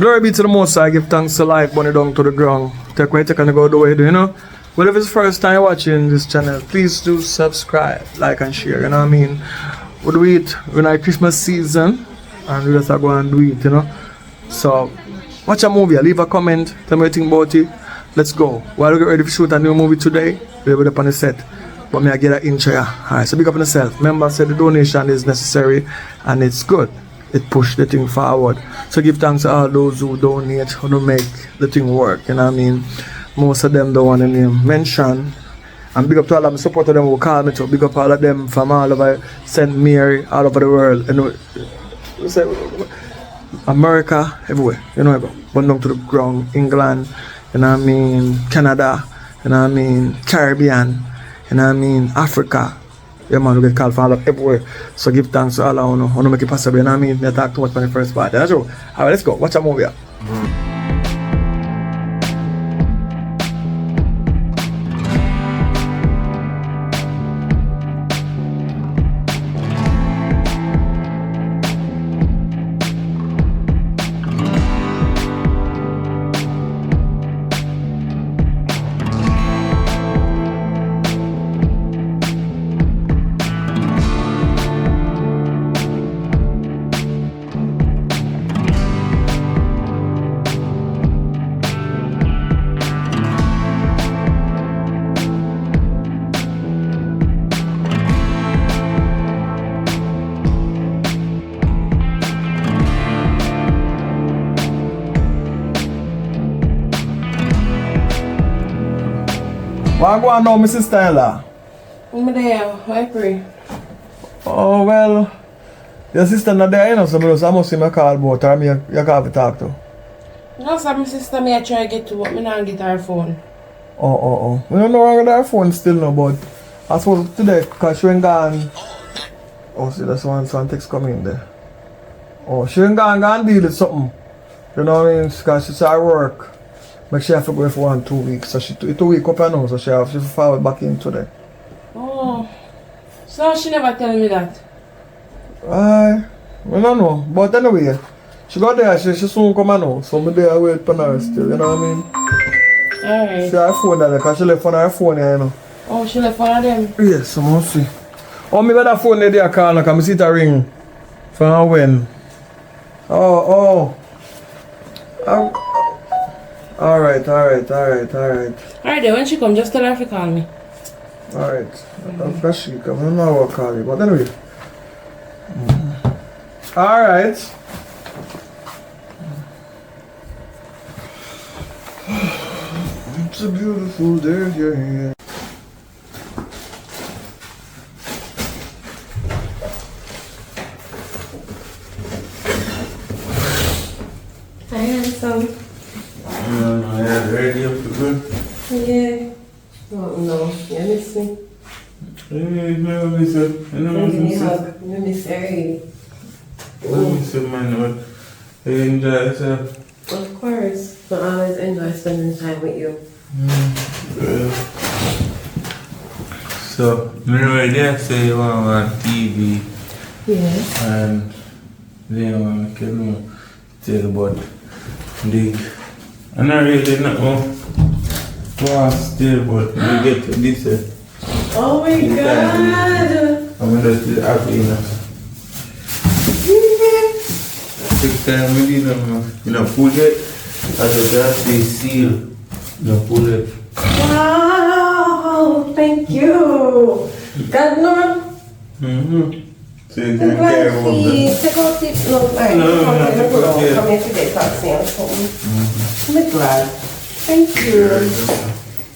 Glory be to the Most High, give thanks to life, burn it down to the ground. Take what you can go do what you do, you know. Well, if it's the first time watching this channel, please do subscribe, like and share, you know what I mean. We do it when it's Christmas season, and we just go and do it, you know. So, watch a movie, leave a comment, tell me what you think about it. Let's go. While we get ready to shoot a new movie today, we'll be up on the set. But me I get an intro, yeah. Alright, so big up on yourself. Remember, I said the donation is necessary and it's good. It pushed the thing forward. So give thanks to all those who donate, who do make the thing work, you know what I mean. Most of them don't want to name mention. And big up to all of my supporters them who call me to. Big up all of them from all over St. Mary, all over the world. You know, America, everywhere. You know, burn down to the ground. England, you know what I mean, Canada, you know what I mean, Caribbean, you know what I mean, Africa. Yeah man, we get called for all of everywhere. So give thanks to all of you who make it possible, you know what I mean? They talk too much on the first part. That's true. Alright, let's go. Watch a movie. What go on now, Mrs. Tyler? I'm there, I pray. Oh, well, your sister not there, you know, so I must see my call about her, you have to talk to. No, sir, my sister me I try to get to but me not get her phone. Oh. We don't know wrong with her phone still no, but I suppose today, because she went gone. Oh, see, that's one text coming there. Oh, she went gone deal with something. You know what I mean? Because she's at work. But she have to go for 1 2 weeks. So she 2 weeks up and now, so she have to forward back in today. Oh. So she never tell me that? I don't know. But anyway, she got there, she soon come and now. So I'm there wait for her still, you know what I mean? Alright. She have her phone there, because she left on her phone here, you know. Oh, she left one of them? Yes, I must see. Oh, me got that phone there, call, because I see it ring. From when? Oh. Alright. Alright, then when she come, just tell her to call me. Alright. That's she come. I don't know what to call you, but anyway. Alright. It's a beautiful day here. Hi, handsome. Ready up to go? Yeah. Oh, no. You miss me? Hey, no, miss you. I know Give me a miss hug. You miss her. you. Miss you, man. But you enjoy yourself. Of course. I always enjoy spending time with you. Well. So, remember they say you want TV. Yes. And they want to tell about the... I don't really know what still, but we get to this. Oh my God! I'm just happy enough. 6 times we didn't pull it. I just say seal. No pull it. Wow! Thank you! God, no? So you can carry on that. Take out it. No, No, come here today, taxi or something. I'm glad. Thank you.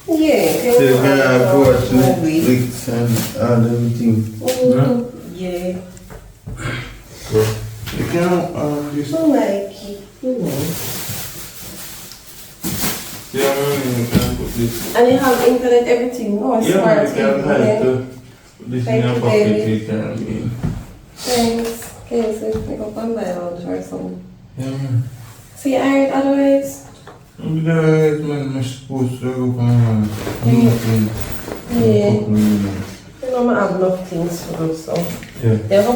Yeah. So you can watch Netflix and everything. Yeah. So you can just... I like it. Yeah, you can put this. And you have internet, everything. Oh, Yeah, smart. you can hide to put this in your pocket. David. You can Thanks. Okay, so you go and buy out or something. Yeah, man. So you iron otherwise? I'm glad I'm supposed to go on. Yeah. You know, I have enough things to do, so. Yeah. They have a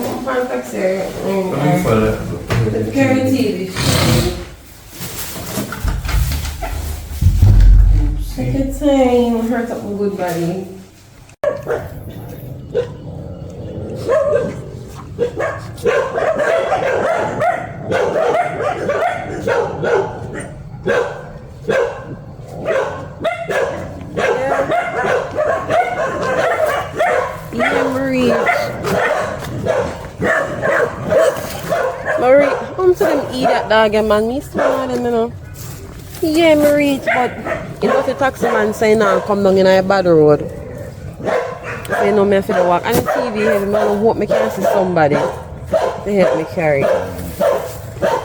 taxi. I'm for that. The current TV. Take your time. Hurt up my good body. Yeah, Marie. Marie, come to them eat that dog, man. Me still want them, you know. Yeah, Marie, but you know the taxi man saying now come down in a bad road. So you know me for the walk. And the TV heavy, man. I hope me can see somebody to help me carry.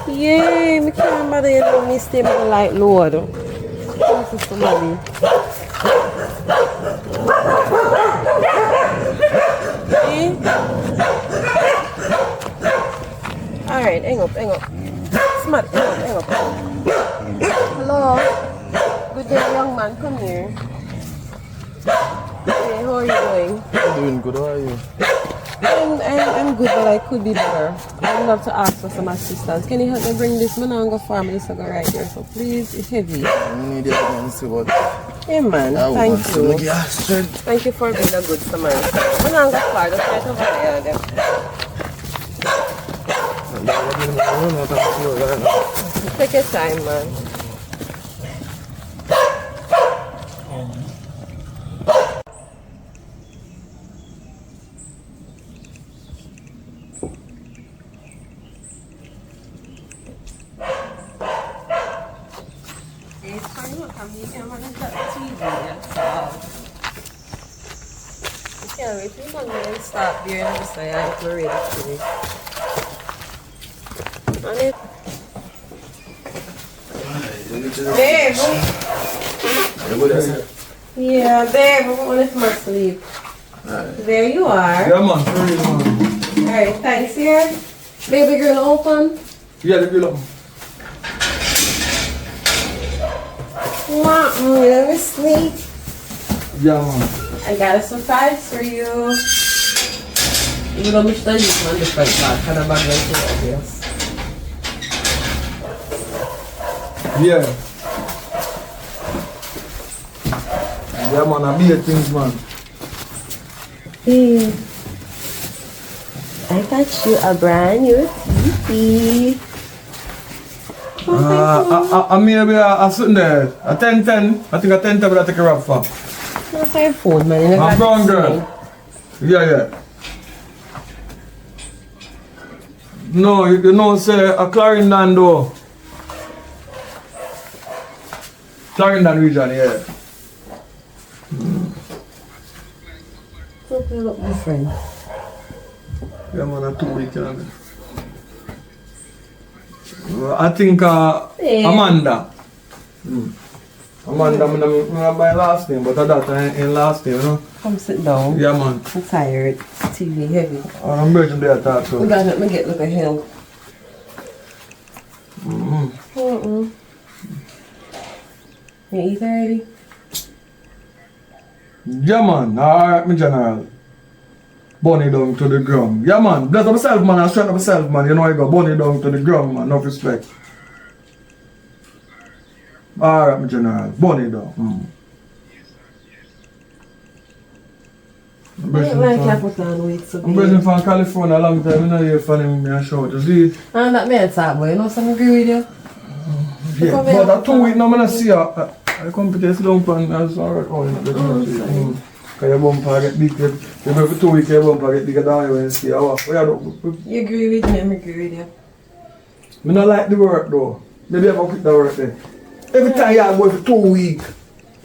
Yeah, me can't bother you know me stay with the light load. Come see somebody. Alright, hang up. Smart, hang up. Hello. Good day, young man. Come here. Hey, how are you doing? I'm doing good, how are you? I'm good, but I could be better. I would love to ask for some assistance. Can you help me bring this? I'm going to go farm this go right here. So please, it's heavy. I need it to see what. Hey man, thank you. Thank you for being a good Samaritan. I'm going to go far. Just right over there. Take your time, man. If you want to stop there and just say I'm ready to finish. On it. Babe. Yeah, babe, I want to come sleep. There you are. Yeah, man. Alright, thanks here. Baby girl open. Yeah, the girl open. Let me sleep. Yeah, man. I got a surprise for you. You know, I'm studying on the front part. Kind of bad right here, obvious. Yeah. Yeah, man, I be a things, man. Hey, I got you a brand new TV. I maybe a sitting there. A 1010. I think a 1010 but I take a rap for. That's your phone, man. I'm brown girl. Yeah. No, you know, say a Clarendon though. Clarendon region, yeah. Look, look, my friend. Yeah, man, a 2 week, you know. I think Amanda. Amanda, I'm not my last name, but that ain't last name, you know. Come sit down. Yeah, man. I'm tired. TV heavy. I'm virgin there to talk to. We gotta let me get look at him. You eat already? Yeah, man. Alright, my general. Bunny down to the ground. Yeah, man. Bless up myself, man. I straighten up myself, man. You know I go bunny down to the ground, man. Enough respect. Alright, my general. Bunny down. I don't like I put on weight so I'm present from California a long time. I know you're funny with me and show. You see? And that man talk, boy. You know some agree with you? Yeah, but that 2 weeks now, I'm going to see her. I come to this long pan. That's alright. Oh, because your bumper get big. You know, for 2 weeks, your bumper get bigger down when you see her. You agree with me? I agree with you. I don't like the work though. Maybe I quit the work there. Every time you go for 2 weeks.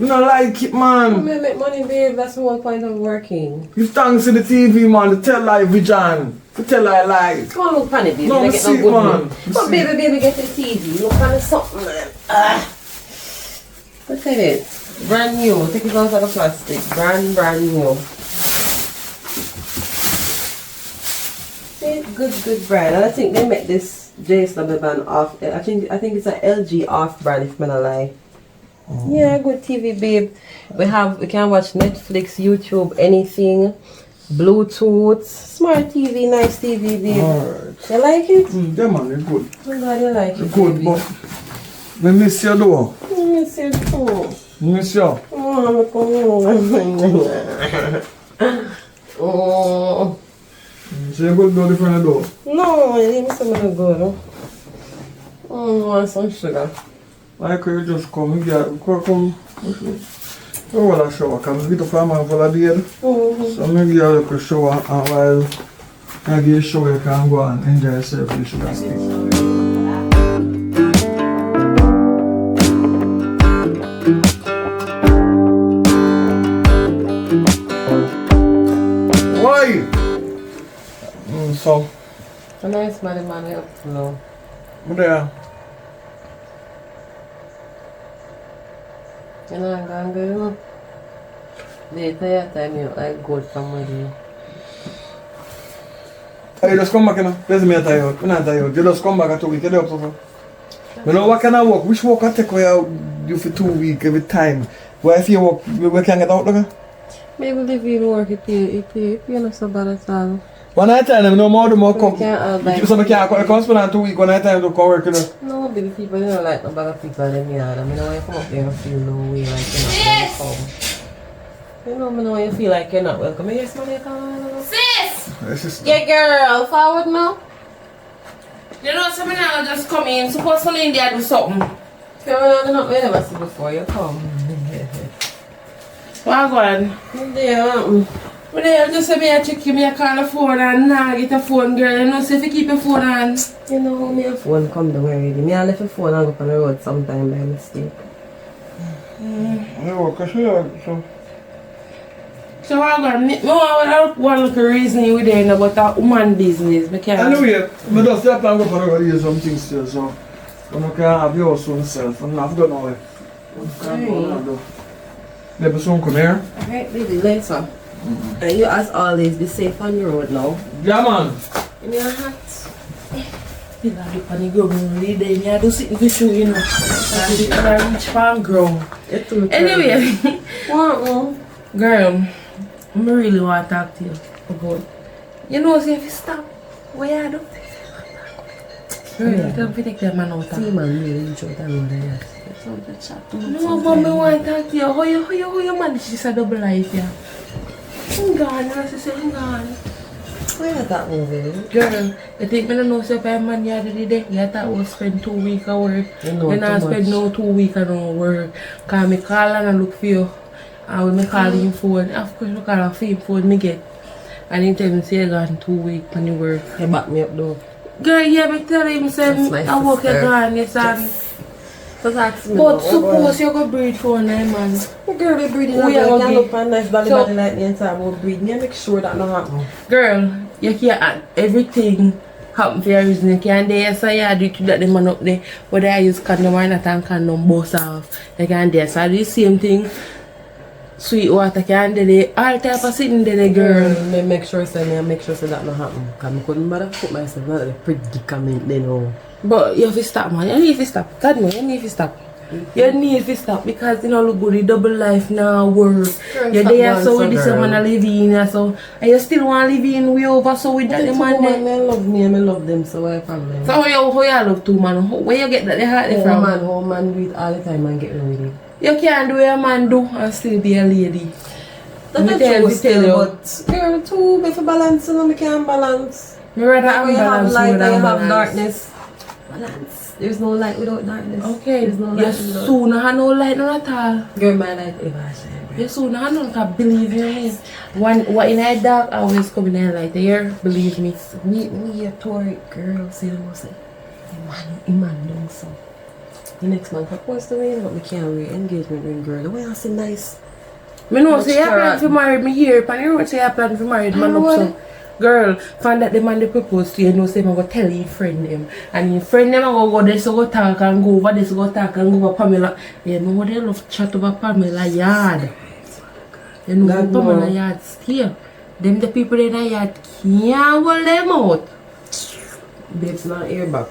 I don't like it, man. You may make money, babe. That's the whole point of working. You thanks to the TV, man. To tell lie vision. To tell lie lies. Come on, look on it, baby. No, I I get see no good man. one. But baby, get the TV. Look on it something, man. Look at it. Brand new. Take it out of the plastic. Brand new. See? Good brand. And I think they make this JSW brand off. I think it's an LG off brand, if I'm not lie. Yeah, good TV, babe. We can watch Netflix, YouTube, anything. Bluetooth, smart TV, nice TV, babe. Alright. You like it? Yeah, man, it's good. I'm glad you like it. It's good, baby. but we miss you though. I miss you too. Miss you. Oh. So you go to the front door? No, I didn't say I'm go. Oh, I want some sugar. Why could you just come here? Come. Oh, well, I shower. Come get the farmer for the bed. So maybe you have a shower and while I give you a shower, you can go and enjoy yourself with the sugar stick. Why? So, A nice man up now. there. You know, I'm going to go. Later, time you like good from with you. Hey, just come back, you know. Let's me tie out. I'm not tie out. You just come back at 2 weeks. You know, so. You know what kind of work? Which work I take away you for 2 weeks every time? Why if you work, we can get out, look? Maybe live in work, you're not so bad at all. One night time, no more, the more come. can't like. So I can't spend on 2 weeks. One night time to come work, you know. No, but the people don't like no bad people in me. I mean, when you come up there and feel no way like you're not welcome. You know, when you feel like you're not welcome. Yes, man, come. Sis! Yeah, girl, forward now. You know, some now just come in. Suppose from India do something. Girl, I don't never see before you come. What going? Yeah. But they just say me I check you, me I call the phone and now get a phone, girl. You know, so if you keep your phone on. You know, my phone come down already. Me I left the phone and go up on the road sometime by mistake. I work, so. So what going? I want one little reason with there about that woman business. Because Anyway, I just have to go for the road and do some things still, so. You can have your own self, and I've got no way. Maybe soon come here. Alright, baby, later. And you, as always, be safe on the road now. Yeah, man. In your hat. you know, the panic ground really there. You do sit with you, you know. That's the kind of rich farm ground. Anyway, girl, I really want to talk to you about. You know, see if you stop, what you do? Girl, don't take that man out. See, man, really enjoy that road, yes. No, but I want to talk to you. How you manage this a double life, yeah? I'm gone, I say I'm gone. Why is that movie? Girl, you think I don't know if I'm man the other day? You thought we'll spend 2 weeks at work. You know, and I spend no 2 weeks at work. Because I call and I look for you. And when I call him phone, of course I call a fake phone I get. And he tell me say you gone 2 weeks when you work. He back me up though. Girl, yeah, I tell him say I work you gone, yes and Just ask me. but suppose you go breathe for 9 months. Girl, they breathing We up. are You can't okay. look on nice body So- body like me and time about breathing. You make sure that no happen. Girl, you can't everything happen for a reason. You can't dare say you do to let the man up there. Whether I use condom or not and condom bust off. You can't dare. So I do the same thing. Sweet water can't do it. All type of sitting there, girl. Me make sure say that no happen. Because I couldn't bother put myself in the predicament they know. But you have to stop, man. You need to stop. God, no, you need to stop. You need to stop because you know look good. The double life now work. Girl, You're stop there going so so, with this girl. man a live in so and you still want to live in way over so with that the man there. I love me and I love them, so what problem? So how you love two man? Where you get that the heart from? Whole man do it all the time and get away with it. You can't do what a man do and still be a lady. That's Me not tell true you. still, but girl, too, if you balance, you know, me can't balance. Me rather Like when you have balance light more and you than have balance. darkness. Balance. There's no light without darkness. Okay, There's no you light without. soon have no light none at all. Girl, my light ever shine. You soon have none can believe me. What in a dark always come in the light here, believe me. Me a Tory girl, say the most. Man doing so. The next man proposed to me, but me can't wait. Engagement ring, girl. The way I say nice. Me know Much say you plan carrot. to marry me here, pan the road say you plan to marry the man know up what? so. Girl, find that the man they propose to you know say I'm gonna tell your friend them. And your friend them are gonna go there so go talk and go over this go talk and go over Pamela. Yeah, me what they love chat over Pamela yard. You know God Pamela know. yard still. Them the people in the yard can't hold them out. Babes not ear back.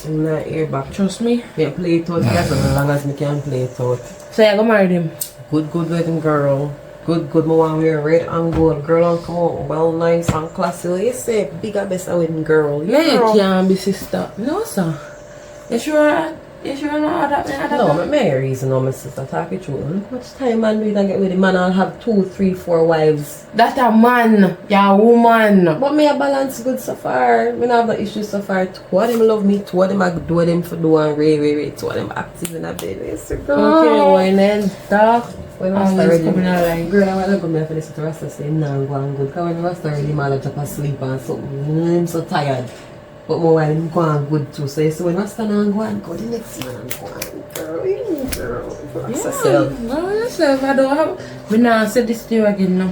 I'm not ear back. Trust me. Me play it out as long as me can play it out. So you gonna marry them. Good wedding girl. Good, me want wear red and gold. Girl and come out well nice and classy. What you say? Bigger best a wedding girl. Yeah, you girl. can't be sister. No sir. You sure? You sure not that No, my main reason my sister talk it true. Look much time man do it and get with the man I'll have 2, 3, 4 wives. That a man, you're a woman. But me a balance good so far. Me not have no issues so far. Two of them love me, two of them I do them for do and ray. Two of them active in a bed. Okay, when then talk. When I was coming out like girl, I want to go me for this to rest say no go and good. Because when I was already man I just asleep and something. I'm so tired. But more while I'm going good too. So you see when I stand and go the next man and go on. Girl, you know, girl. Relax yourself. No, yourself. I don't have. Me now say this to you again now.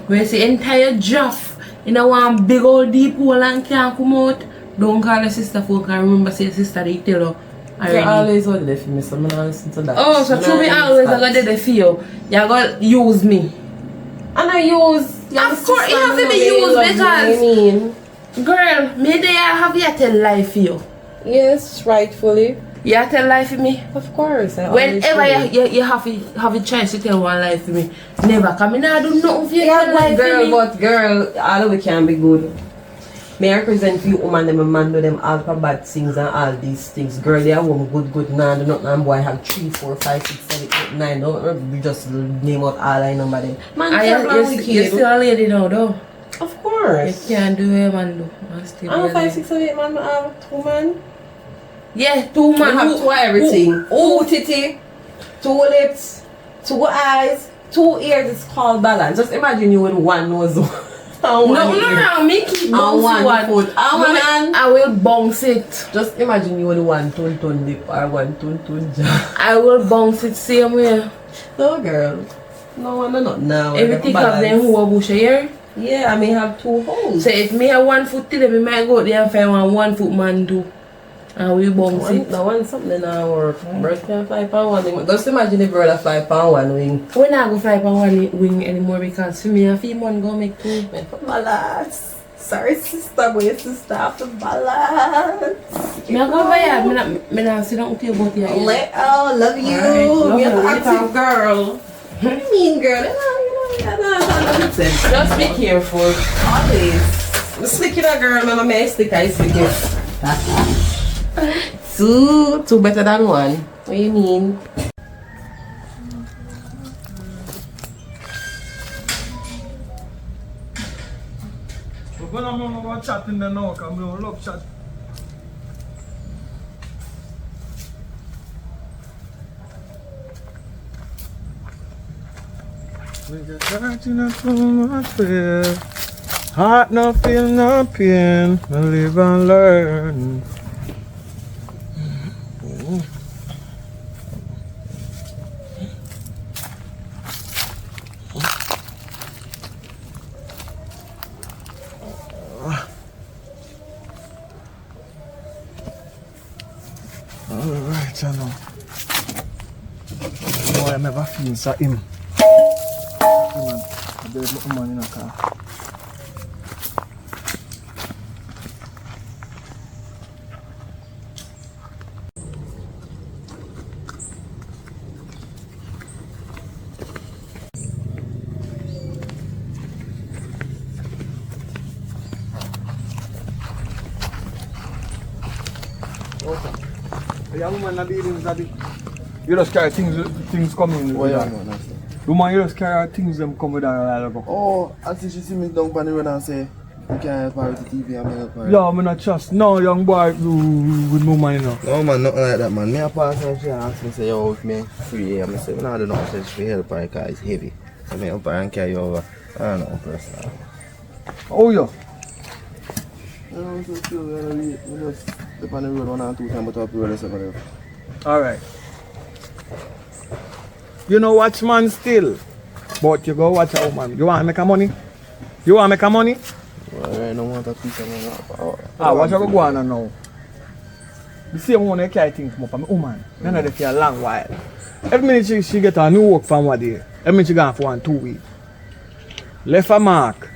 When you see entire draft in a one big old deep hole and can't come out, don't call your sister phone because remember say your sister they tell her already. You always hold there for me, so I'm not listen to that. Oh, so through me always I got there for you. You got use me. And I use. Of course, you have to be used because. I mean. Girl, maybe I have you tell lie for you. Yes, rightfully. You tell lie for me? Of course. Whenever you have a chance to tell one lie for me, never come in. I do nothing for you. Yeah, tell lie girl, for me. but girl, all of it can be good. May I represent for you, woman, them a man do them all for bad things and all these things. Girl, they are woman good, nah, do not and boy have 3, 4, 5, 6, 7, 8, 9. Don't we just name out all I number them. Man, you're still a lady now, though. Of course. You can't do what man do. I'm 5, 6, 7, 8 man, I have 2 man. Yeah, 2 man. I have 2 everything. 2 titty, 2 lips, 2 eyes, 2 ears. It's called balance. Just imagine you with 1 nose. No, me keep bounce one foot. I will bounce it. Just imagine you with 1 ton lip or 1 ton jaw. I will bounce it same way. No, girl. No, not now. Everything of them who are bush here. Yeah, I may have 2 holes. So if me have 1 foot till me might go there and find 1 foot man too. And we bounce it. That one something now work. Bird can fly pound 1 wing. Just imagine the bird a fly pound 1 wing. We not go fly pound 1 wing anymore because for me a few man go make 2. Man, for balance. Sorry sister, but your sister have to balance. Me go over here. Me not sit down with you about you. Oh, love you. Right, You're an love active girl. What do you mean, girl? Just be careful. Always. I'm slicking a girl, man. I stick, I stick it. 2 better than 1. What do you mean? We're gonna chat in the now, because we love chat. We get hurt in a too much fear. Heart no feel no pain. We live and learn. Alright, I know. Boy, I never feel so him. There's no man in a car. A young man not dealing with that. You just carry things coming. Oh yeah, no, that's it. Woman, you just carry things them come with her a while ago. Oh, I see she see me down on the road and say, you can't help her with the TV and me help her. Yeah, I'm not trust. No, young boy, you with no money now. No man, nothing like that man. Me a pass and she ask me say, yo, if me free here. I say, no, I don't know, say she help her because it's heavy. So me help her and carry over. I don't know, personal. Oh yeah. You know, so still, we just step on the road 1 or 2 times, but up the road or something. Alright. You know watch man still. But you go watch a woman. You want to make a money? You want to make a money? Well, I don't want a piece of money. What you go on now? The same one I carry things come up. I'm a woman. None of them for a long while. Every minute she get a new work from what day. Every minute she gone for 1, 2 weeks. Left a mark.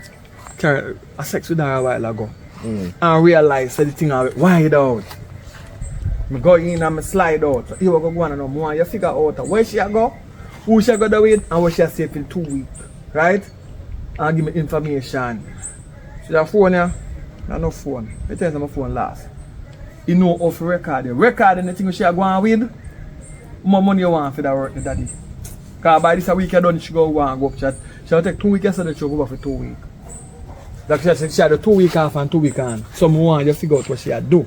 Carry a sex with her a while ago. And realize that the thing are wide out. I go in and I slide out. So here we go on and more. You figure out where she go, who she go with, and where she stay for 2 weeks. Right? And give me information. See that phone here? No phone. I tell you my phone last. he know how to record you. Recording the thing she are going with, more money you want for that work the daddy. Because by this week you done, she go and go up chat. She'll take 2 weeks yesterday, she'll go for 2 weeks. Like she said, she had a 2 week off and 2 week on. Some want you figure out what she had do.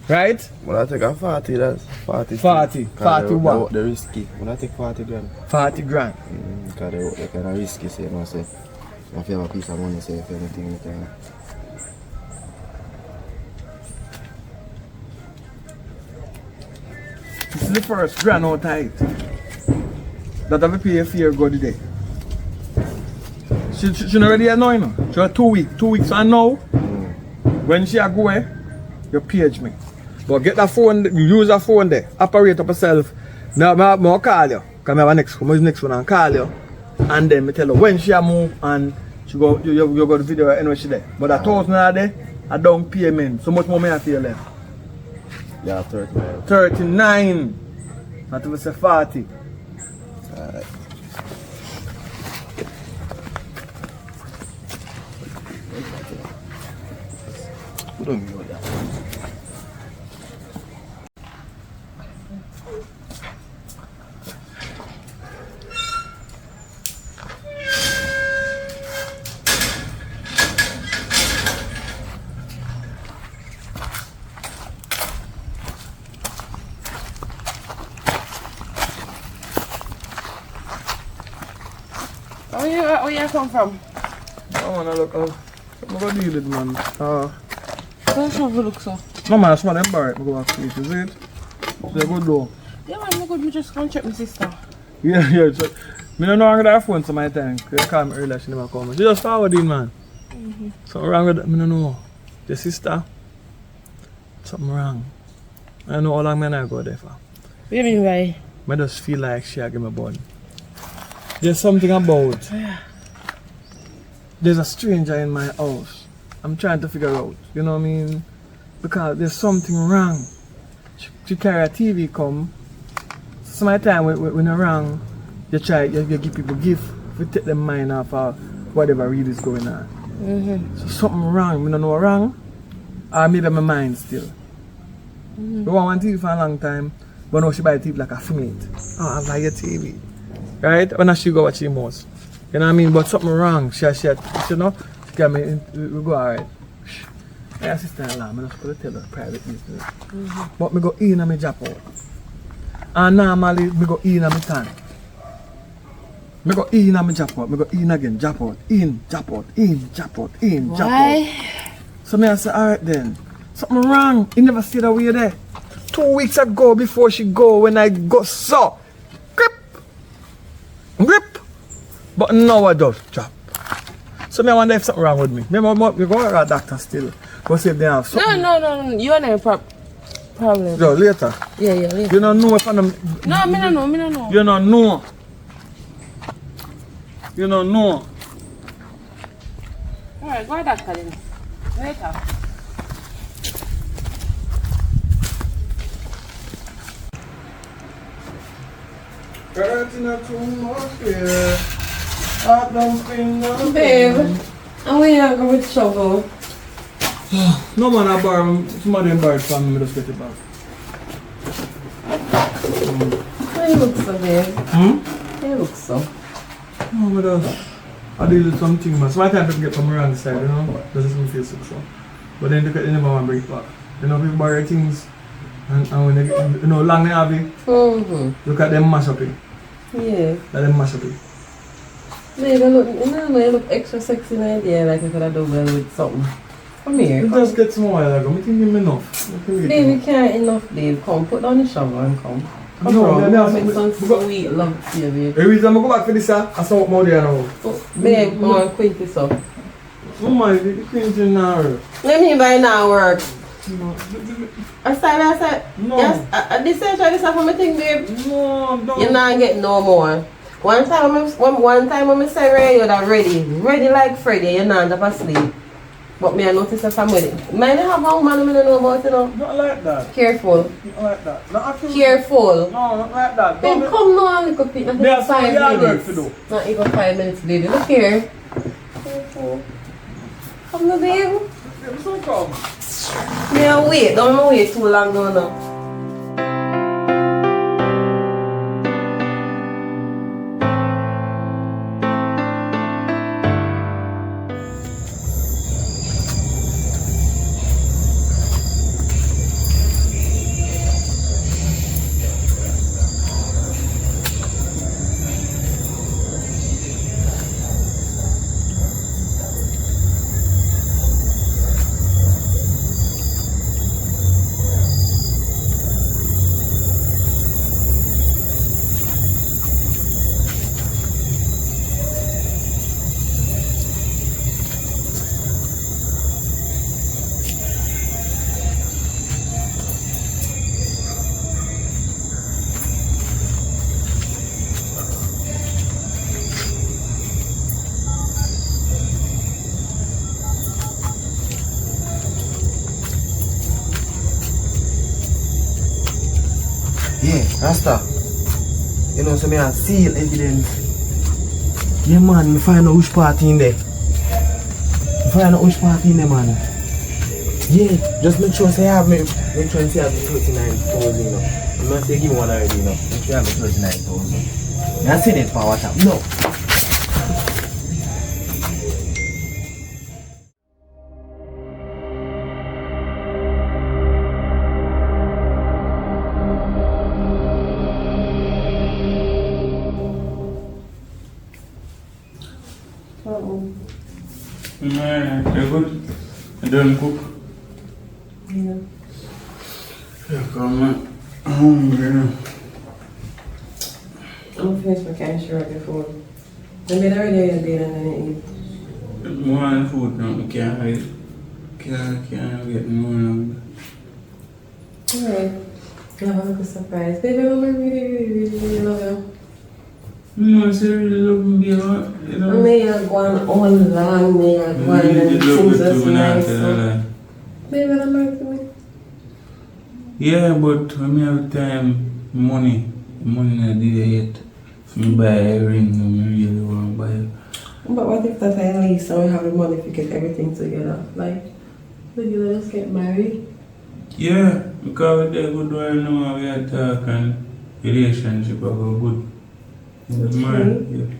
Right? When I take a 40, that's 40. 40 what? The risky. When I take 40 grand. 40 grand. Because they kind of risky, so you know, say, if you have a piece of money, say, if anything, you can. This is the first grand out of it. That have to pay a fee go today. She already annoying her. She had 2 weeks. 2 weeks and now, when she go away, you page me. But get that phone, use that phone there, operate up yourself. Now I'll call you. Because I have a next one and call you. And then I tell her when she move and she go, you go to video anyway she there. But that $1,000 there, I don't payment. So much more may I feel left. Yeah, 39. 39. Not even say 40. Alright. We don't know that. Where you come from? I wanna look out. I'm gonna deal with man. Don't have a look so. No man, I smell them bird. I go back to it, is it? They're good though. Yeah man, I'm good. You just come check my sister. Yeah. So, I don't know I'm gonna have phone to my time. They call me earlier, she never call me. She just forwarding man. Something wrong with that, I don't know. The sister, something wrong. I don't know how long I go there for. What do you mean by? I just feel like she give me a bun. There's something about. There's a stranger in my house. I'm trying to figure out, you know what I mean? Because there's something wrong. She carry a TV come. Some of the time when you're wrong, you give people gift, you take them mind off of whatever really is going on. So something wrong, we don't know what wrong. Or maybe my mind still. We want one TV for a long time, but now she buy TV like a female. Oh, I buy your TV. Right? When she go watch the most. You know what I mean? But something wrong. She you know, she got me, we go alright. My sister-in-law, I'm just going to tell her private business. But I go in and I drop out. And normally, I go in and I turn. I go in and I drop out. I go in again, drop out, in, drop out, in, drop out, in, drop out. So I say, alright then. Something wrong. You never see that way there. 2 weeks ago before she go, when I go so. Grip! But now I just drop. So I wonder if something wrong with me. Remember, we go to a doctor still. Go see if they have something. No. You and I problem. So later. Yeah, later. You don't know if I'm... No, I don't know. You don't know. You don't know. Alright, go to doctor then. Later. Babe, and we are going with shovel. No man, I borrow somebody borrowed from me, just get it back. How you look so, babe? How you look so? No, but I deal with something, man. So my time people get from around the side, you know? Doesn't feel so. But then they never want to bring it back. You know, people borrow things, and when they get, you know, long they have it, look at them mash up it. Yeah. Let them mash up it. Babe, you look extra sexy in idea, like I could have done well with something. Come here. It just gets more like I'm thinking enough. Babe, you can't enough, babe. Come, put down the shovel and come. Come No, on, yeah, make some sweet love to you, babe. Every time I go back for this, I saw what more there now. Babe, come on, quit this up. Oh my, the queen's in now. What do you mean by now work? I said, No. yes, I this is this for my thing, babe. No, don't. You're not getting no more. One time when I say ready, you're ready like Freddy, you're not up asleep. But me I notice a family. Might have a woman I don't know about, you know. Not like that. Careful. Not like that. Not actually. Careful. No, not like that. Babe, come now, little bit. Not There's even 5 some hard work minutes. to do. Not even 5 minutes, baby. Look here. Careful. Come now, babe. So come. Yeah, wait. Don't wait too long, no. Yeah, Rasta. You know, so me have seal evidence. Yeah, man, me find out which party in there. Me find out which party in there, man. Yeah, just make sure say I have me. Make sure say I have 39,000, you know. I'm not say give one already, you know. Make sure I have 39,000. I see that power tap. No. Man, you're good. I don't cook. Yeah. Yeah, come on. I'm hungry now. I'm finished my cash before. I made already a day and then I eat. More food now. I can't get more now. Alright. I have a little surprise. Baby, I really love you. You know, I really love me, you know. May I go on all long, may I go on and things that's nice. Baby, I'm married to me. Yeah, but when I have time, money not there yet. If me buy a ring, I really want to buy it. But what if that at least I don't have the money to get everything together? Like, would you let us get married? Yeah, because we're good while now, we are talking relationship, I go good. Okay.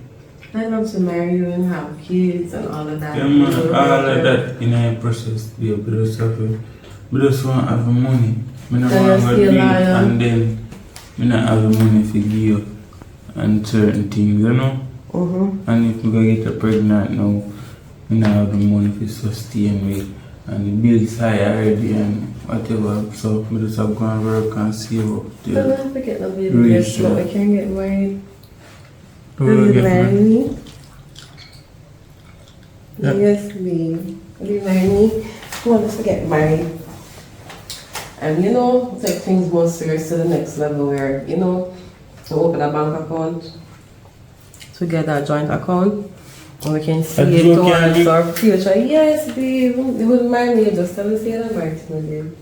I love to marry you and have kids and all of that. Yeah, man, all of that in a process, yeah, but just have to, but just want to have the money. I don't want to do it and then I not have the money to give you and certain things, you know? And if I get pregnant now, I don't have the money to sustain me. And the bills high already and whatever, so I just have to go and work and save up I don't have to get no baby just so I can get married. Will you marry me? Yeah. Yes, babe. Will you marry me? I want us to get married. And you know, take things more serious to the next level where, you know, to open a bank account, to get a joint account, and we can see it towards our future. Yes, babe. You would marry me, just tell us you're married to me, babe.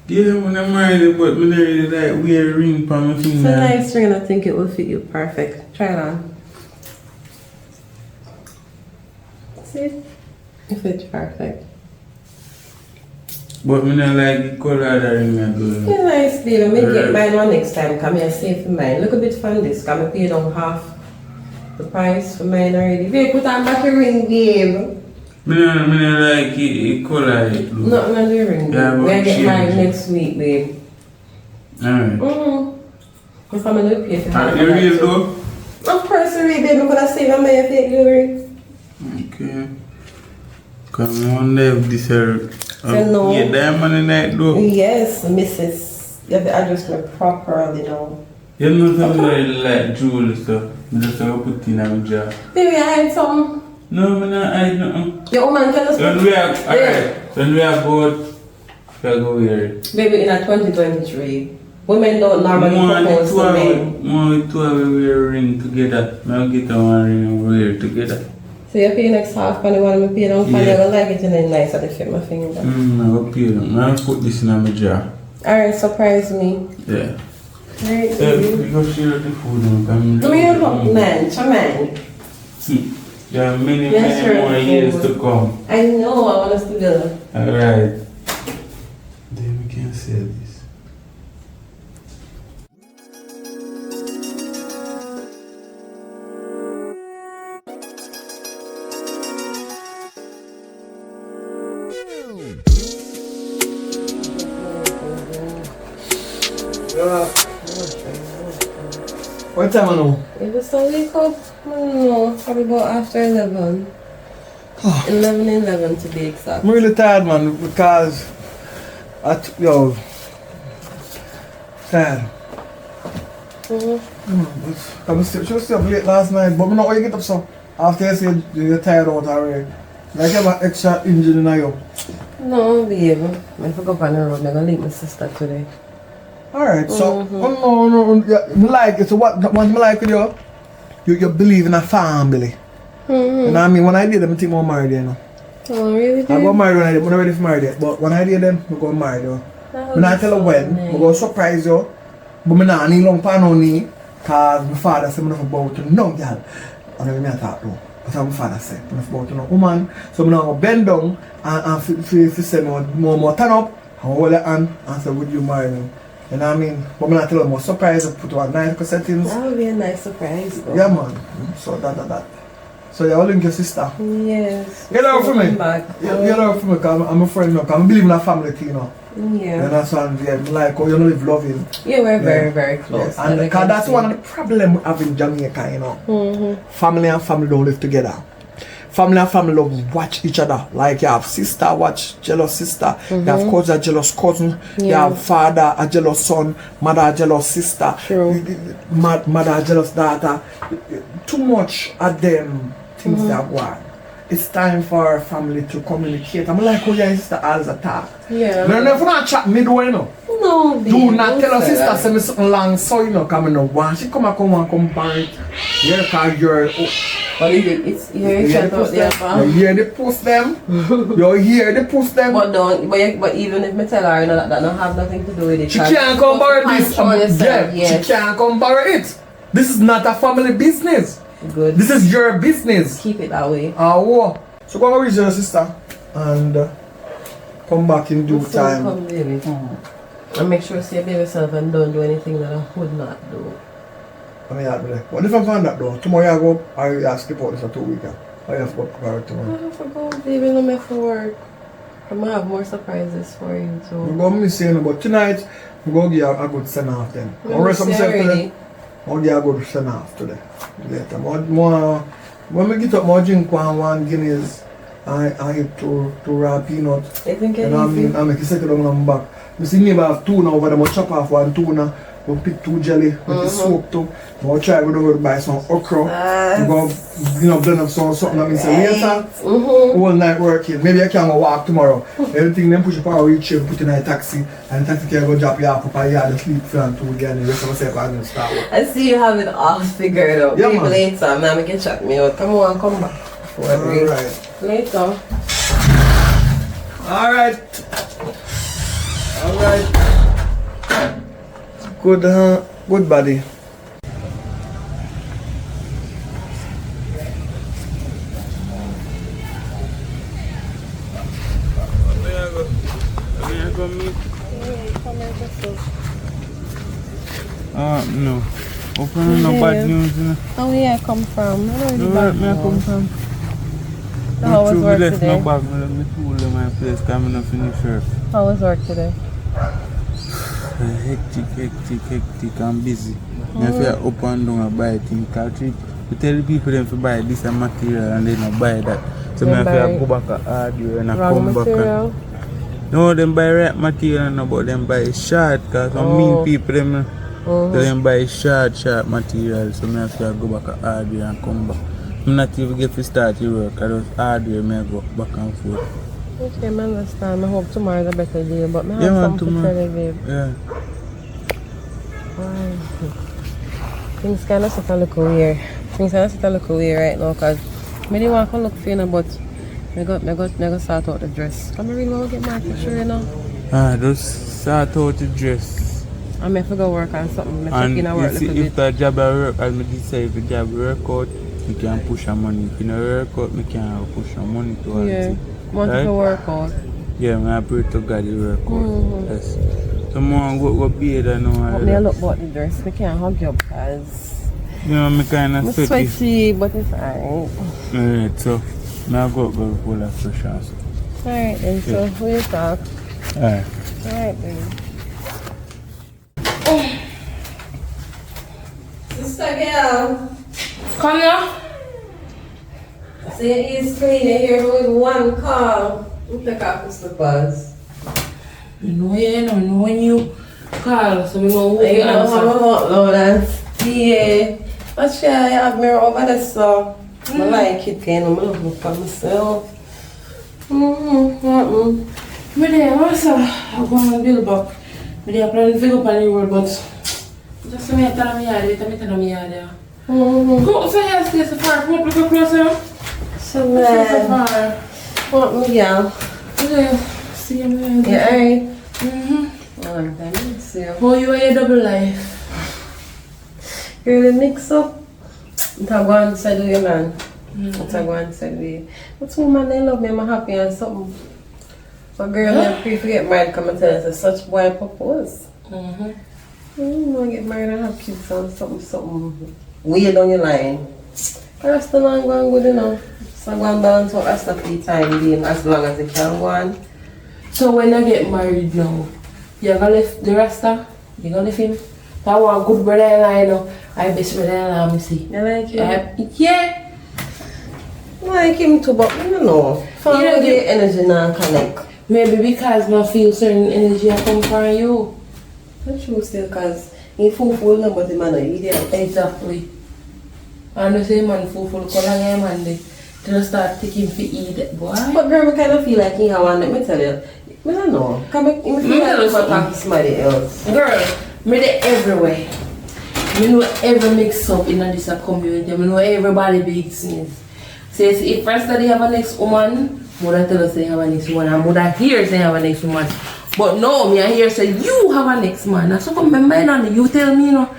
Yeah, when I'm married, but I really like wear a ring for my finger. It's a nice ring and I think it will fit you perfect. Try it on. See? It fits perfect. But I don't like the color of the ring I do. It's nice, babe. I may get mine one next time. Come here, save for mine. Look a bit from this. Come and pay down half the price for mine already. Babe, put on back your ring, babe. I don't like the color it look. Nothing on the ring, babe. Yeah, We're get change married it. next week, babe. Alright. My family will pay for half And of you that real too. though? Of course, babe. I'm going to save on my fake ring. Okay. Because I wonder if this no. yeah, diamond in that though. Yes, Mrs. You have to address me properly now. You know something like jewelry stuff. I just have to put in a jar. Baby, I hide some. No, I'm not hide nothing. Your woman can just When we are, alright, when we are both, we are go wear it. Baby, in a 2023, women don't normally propose to men. More with two of we wear a ring together. I'll get one ring and wear it together. So you pay next half and the one I pay down for you, Yeah. I like it and then nice and they fit my finger. I will pay them. I'll put this in my jar. Alright, surprise me. Yeah. Alright, Yeah, baby. we go share the food now. Come Come here, look, man, man. There are many, Yes, many sir. more years to come. I know, I want us to go. Alright. What time I know? It was a wake up, I don't know, probably about after 11. 11 to be exact. I'm really tired, man, because tired. I'm still up late last night, but I'm not going to get up so. After you say you're tired out already. Like you have an extra engine in you. No, babe. I forgot on the road. I'm going to leave my sister today. Alright, so, no, like it. So what I like with you, you believe in a family. You know what I mean? When I did them, I think I'm married, you know. Oh, really? I got married when I did, I'm not ready for married yet. But when I did them, I got married, you. I'm not tell you when, I'm going to surprise you. But I'm not need long pan on me, because my father said I'm not about to no girl. I don't even talk though. That's what my father said. I'm not about to no woman. So I'm not going to bend down and say more turn up, and hold your hand and say, would you marry me? You know what I mean? But I'm not telling you, I'm surprised to put on 9 settings. That would be a nice surprise though. Yeah, man. So that. So you're link your sister. Yes. You know for me? You know for me, because I'm a friend now, because I believe in a family thing, you know. Yeah. And that's why I'm like, oh, you know, live loving. Yeah, we're very, very close. Yeah. And because that's one of the problems we have in Jamaica, you know. Family and family don't live together. Family and family love watch each other. Like you have sister watch jealous sister, you have cousin jealous cousin, you have father a jealous son, mother a jealous sister, mother a jealous daughter. Too much of them things that go on. It's time for our family to communicate. I'm like, oh yeah, sister always attack. Yeah. No, if you not chat midway, no. No, babe, Do not tell her sister that. say me something long so you know come in no one. She come buy it. Yeah, cause you're But it's you're trying to you hear they post them. You hear they post them. But even if me tell her that don't have nothing to do with it. She can't come borrow this. Yes. She can't come borrow it. This is not a family business. Good. This is your business. Keep it that way. So go and reach your sister and come back in due time. Come, baby. And make sure you see baby yourself and don't do anything that I would not do. I mean, what if I find that though? Tomorrow I go, I skip out this for 2 weeks. I have to go tomorrow. I have to go, baby, no me for work. I'm gonna have more surprises for you too. I'm going to miss you, but tonight I'm going to give you a good send off then. I'm rest myself today. I'll give you a good send off today. Later. When we get up, more drink one Guinness. I eat two raw peanuts. I think you know what I mean? I make a second on my back. You see me have tuna over there, I chop off one tuna. We'll pick 2 jelly, with the soap too. We'll try to go buy some okra. We'll go, blend up something that means later. Whole night working. Maybe I can go walk tomorrow. Everything then push up our reach and put in a taxi. And the taxi can go drop you off up and you have to sleep for and 2 again. And the rest of myself I'm going to start work. I see you have it all figured out. Yeah, Maybe man. later, I'm going to check me out. Come on, come back. Alright. Later. Alright. Good buddy. No. Open no bad news, you know. Oh, yeah, come from? I don't Where may I come from? How was work today? No bag, me tool in my place, because I'm not finished work. How was work today? Hectic and busy. I feel up and down and buy things. We tell the people them to buy this and material and they don't buy that. So I feel go back to hardware and I come back. No, them buy right material and but them buy short because some mean people them so them buy short material. So I feel go back to hardware and come back. I'm not even get to start your work. I just hardware I go back and forth. Okay, I understand. I hope tomorrow is a better day, but I have something to tell you, babe. Yeah. Things kind of sit a little weird. Right now, because I didn't want to look for you, but I got start out the dress. I really want to get my picture, you know. Just start out the dress. I may have to go work on something. And work you see, if the job I work, as I decide if the job work out, I can push some money. If you don't work out, I can push some money towards it. Want to work out? Yeah, I pray to God you work out. Yes. So I go bed and all I look about the dress. I can't hug you because you know, I'm kind of sweaty, but it's alright. Alright, so I go full of fresh ass. Alright then, so we'll talk. Alright. Alright, baby. Sister girl. Come here. See, he's cleaning here with one call. Take off the slippers. You know when you call, so we know who You you know how answer. I'm upload and see. But sure, I have mirror over there, so I like it, kind of look for myself. Me there, also, I'm going to build back. Me there, plan to figure up on the road, but just me tell me yard, me tell me yard. Go, so here, stay so far. Come up, look closer. So, Stay so man, far. what me, girl? Okay, see you, man. You alright? Mm-hmm. Let me see. How you are your double life? You really mix up. I'm going to say, do you, man? I'm going to say, but woman, they love me, I'm happy and something. But girl, I pray to get married, come and tell us, such boy propose. Mm-hmm. You want to get married and have kids and something weird on your line. The rest of the man going good, you know. So I'm going down to rest of the time being as long as they can go on. So when I get married now, you're gonna leave the Rasta? You're gonna leave him? I want a good brother-in-law, you know. I best brother-in-law, me see. You like him? Yeah. I like him too, but you know, for You know, the energy now connect. Maybe because I feel certain energy I come from you. Not true still, because he full no, but the man is idiot. Exactly. I know say man full come along man they just start taking for eat boy. But girl, I kind of feel like he have one, let me tell you. I don't know. Come I feel like he talk to somebody else. Girl, me there everywhere. Me know every mix up in this community. Me know everybody business. Says if first that they have a next woman, mother tell us they have a next woman, and mother hears they have a next woman. But no, me I hear say you have a next man. And so come remember and you tell me, you know,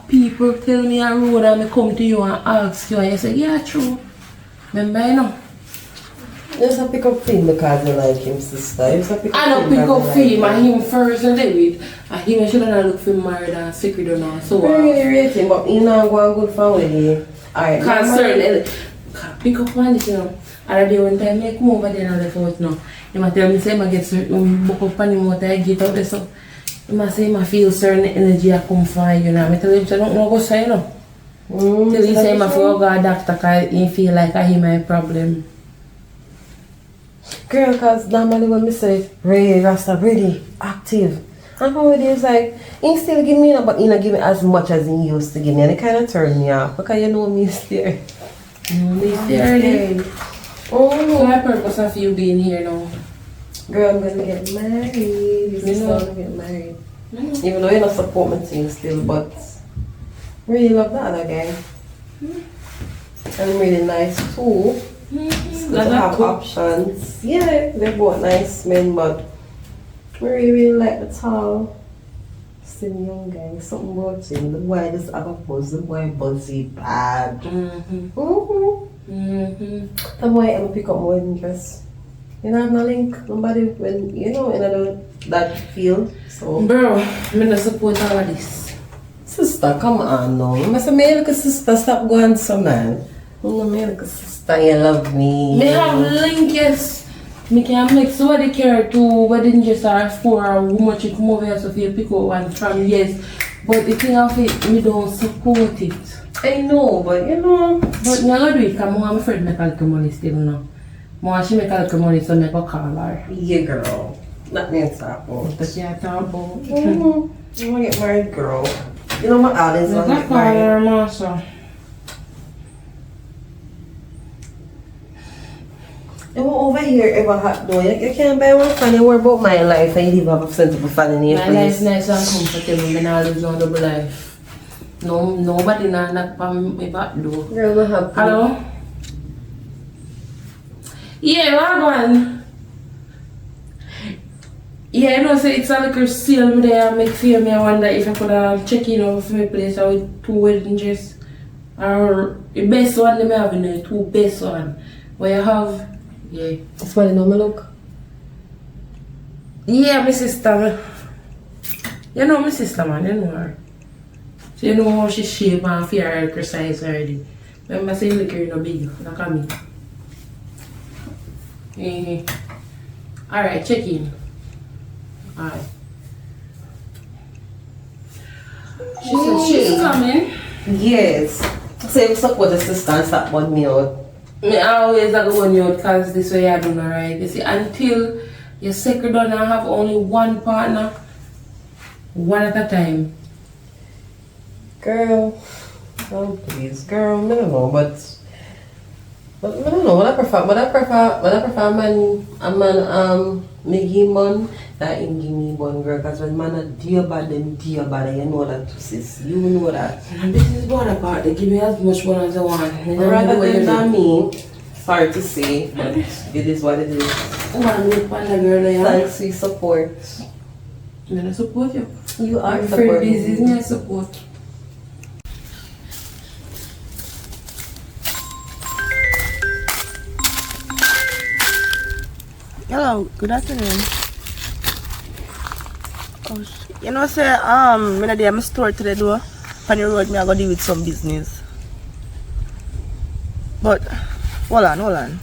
people tell me a road and me come to you and ask you and you say, yeah, true. Remember, you know. Just a pick up him because I like him, sister. I don't pick up him and him first and David. And him should not look for married and secret or not. So I really rate him, but you know, go good family. Alright. concern pick up one this, you know. Other day one time I come over there and left out now. They might tell me say I get certain book up on him what I get out there so he must say I feel certain energy I come from you know. I tell him I don't know what say you know. Till he say I feel go a doctor because he feel like I hear my problem. Girl, because normally when me say, Ray, Rasta, ready, active. And nowadays, like, he still give me, but he not give me as much as he used to give me. And it kind of turned me off because you know me still. Me scared. So my purpose of you being here now. Girl, I'm gonna get married. I'm gonna get married. Even though you don't support my team still, but really love that other guy. And really nice too. Good to have options. Yeah, they're both nice men, but I really like the tall, still young guy. Something about him. The boy just have a buzz. The boy buzzy bad. The boy ever pick up more interest. You know, no link. Nobody when you know in that field. So Bro, I'm not support all of this. sister, come on now. You must make like a sister stop going so man. You make like a sister, you love me. Me have link, yes. Me can make somebody care to wedding dress or for how much it come over here so feel pick up one from yes. But the thing of it, me don't support it. I know, but you know. But me gonna do it because I'm afraid make a little money still now. More she make a little money so me go call her. Yeah, girl. Not me talk about. But she talk about. You wanna get married, girl. You know my Alice wanna That's get call married. her master. You want over here ever hot though. You can't buy one fan, you worry about my life and you live have a sensible fan in your My life place. nice and comfortable. Me not live no double life. No, nobody not knock on me back door. Girl, I'm happy. Hello? Yeah, Wagwan. Yeah, you know, so it's a little sale me there. Make feel me. I wonder if I could check in over for my place with 2 wedding dress. Or the best one they may have in there, 2 best one. Where you have, yeah. That's why you know me look. Yeah, my sister. You know my sister, man, you know her. So you know how she shape and feel her precise already. Remember saying look her no big, look at me. Alright, check in. Alright. She said she's coming. Yes. Same support the sister and stop burn me out. Me always like one you because this way I do not right. You see, until you second done and have only one partner, one at a time. Girl, oh please, girl, I don't know, but I don't know. What I prefer a man me give man that him give me one girl. Cause when man a dear bad, them dear bad, you know that to sis. You know that. And this is one part. They give me as much one as I want. Rather than me, sorry to say, but it is what it is. One with partner girl, I am. Thanks for your support. I'm gonna support you. You are I'm supporting afraid this is me. my support. Hello, good afternoon. Oh, you know, say, me na dey at my store today, though. On the road, me I go deal with some business. But, hold on.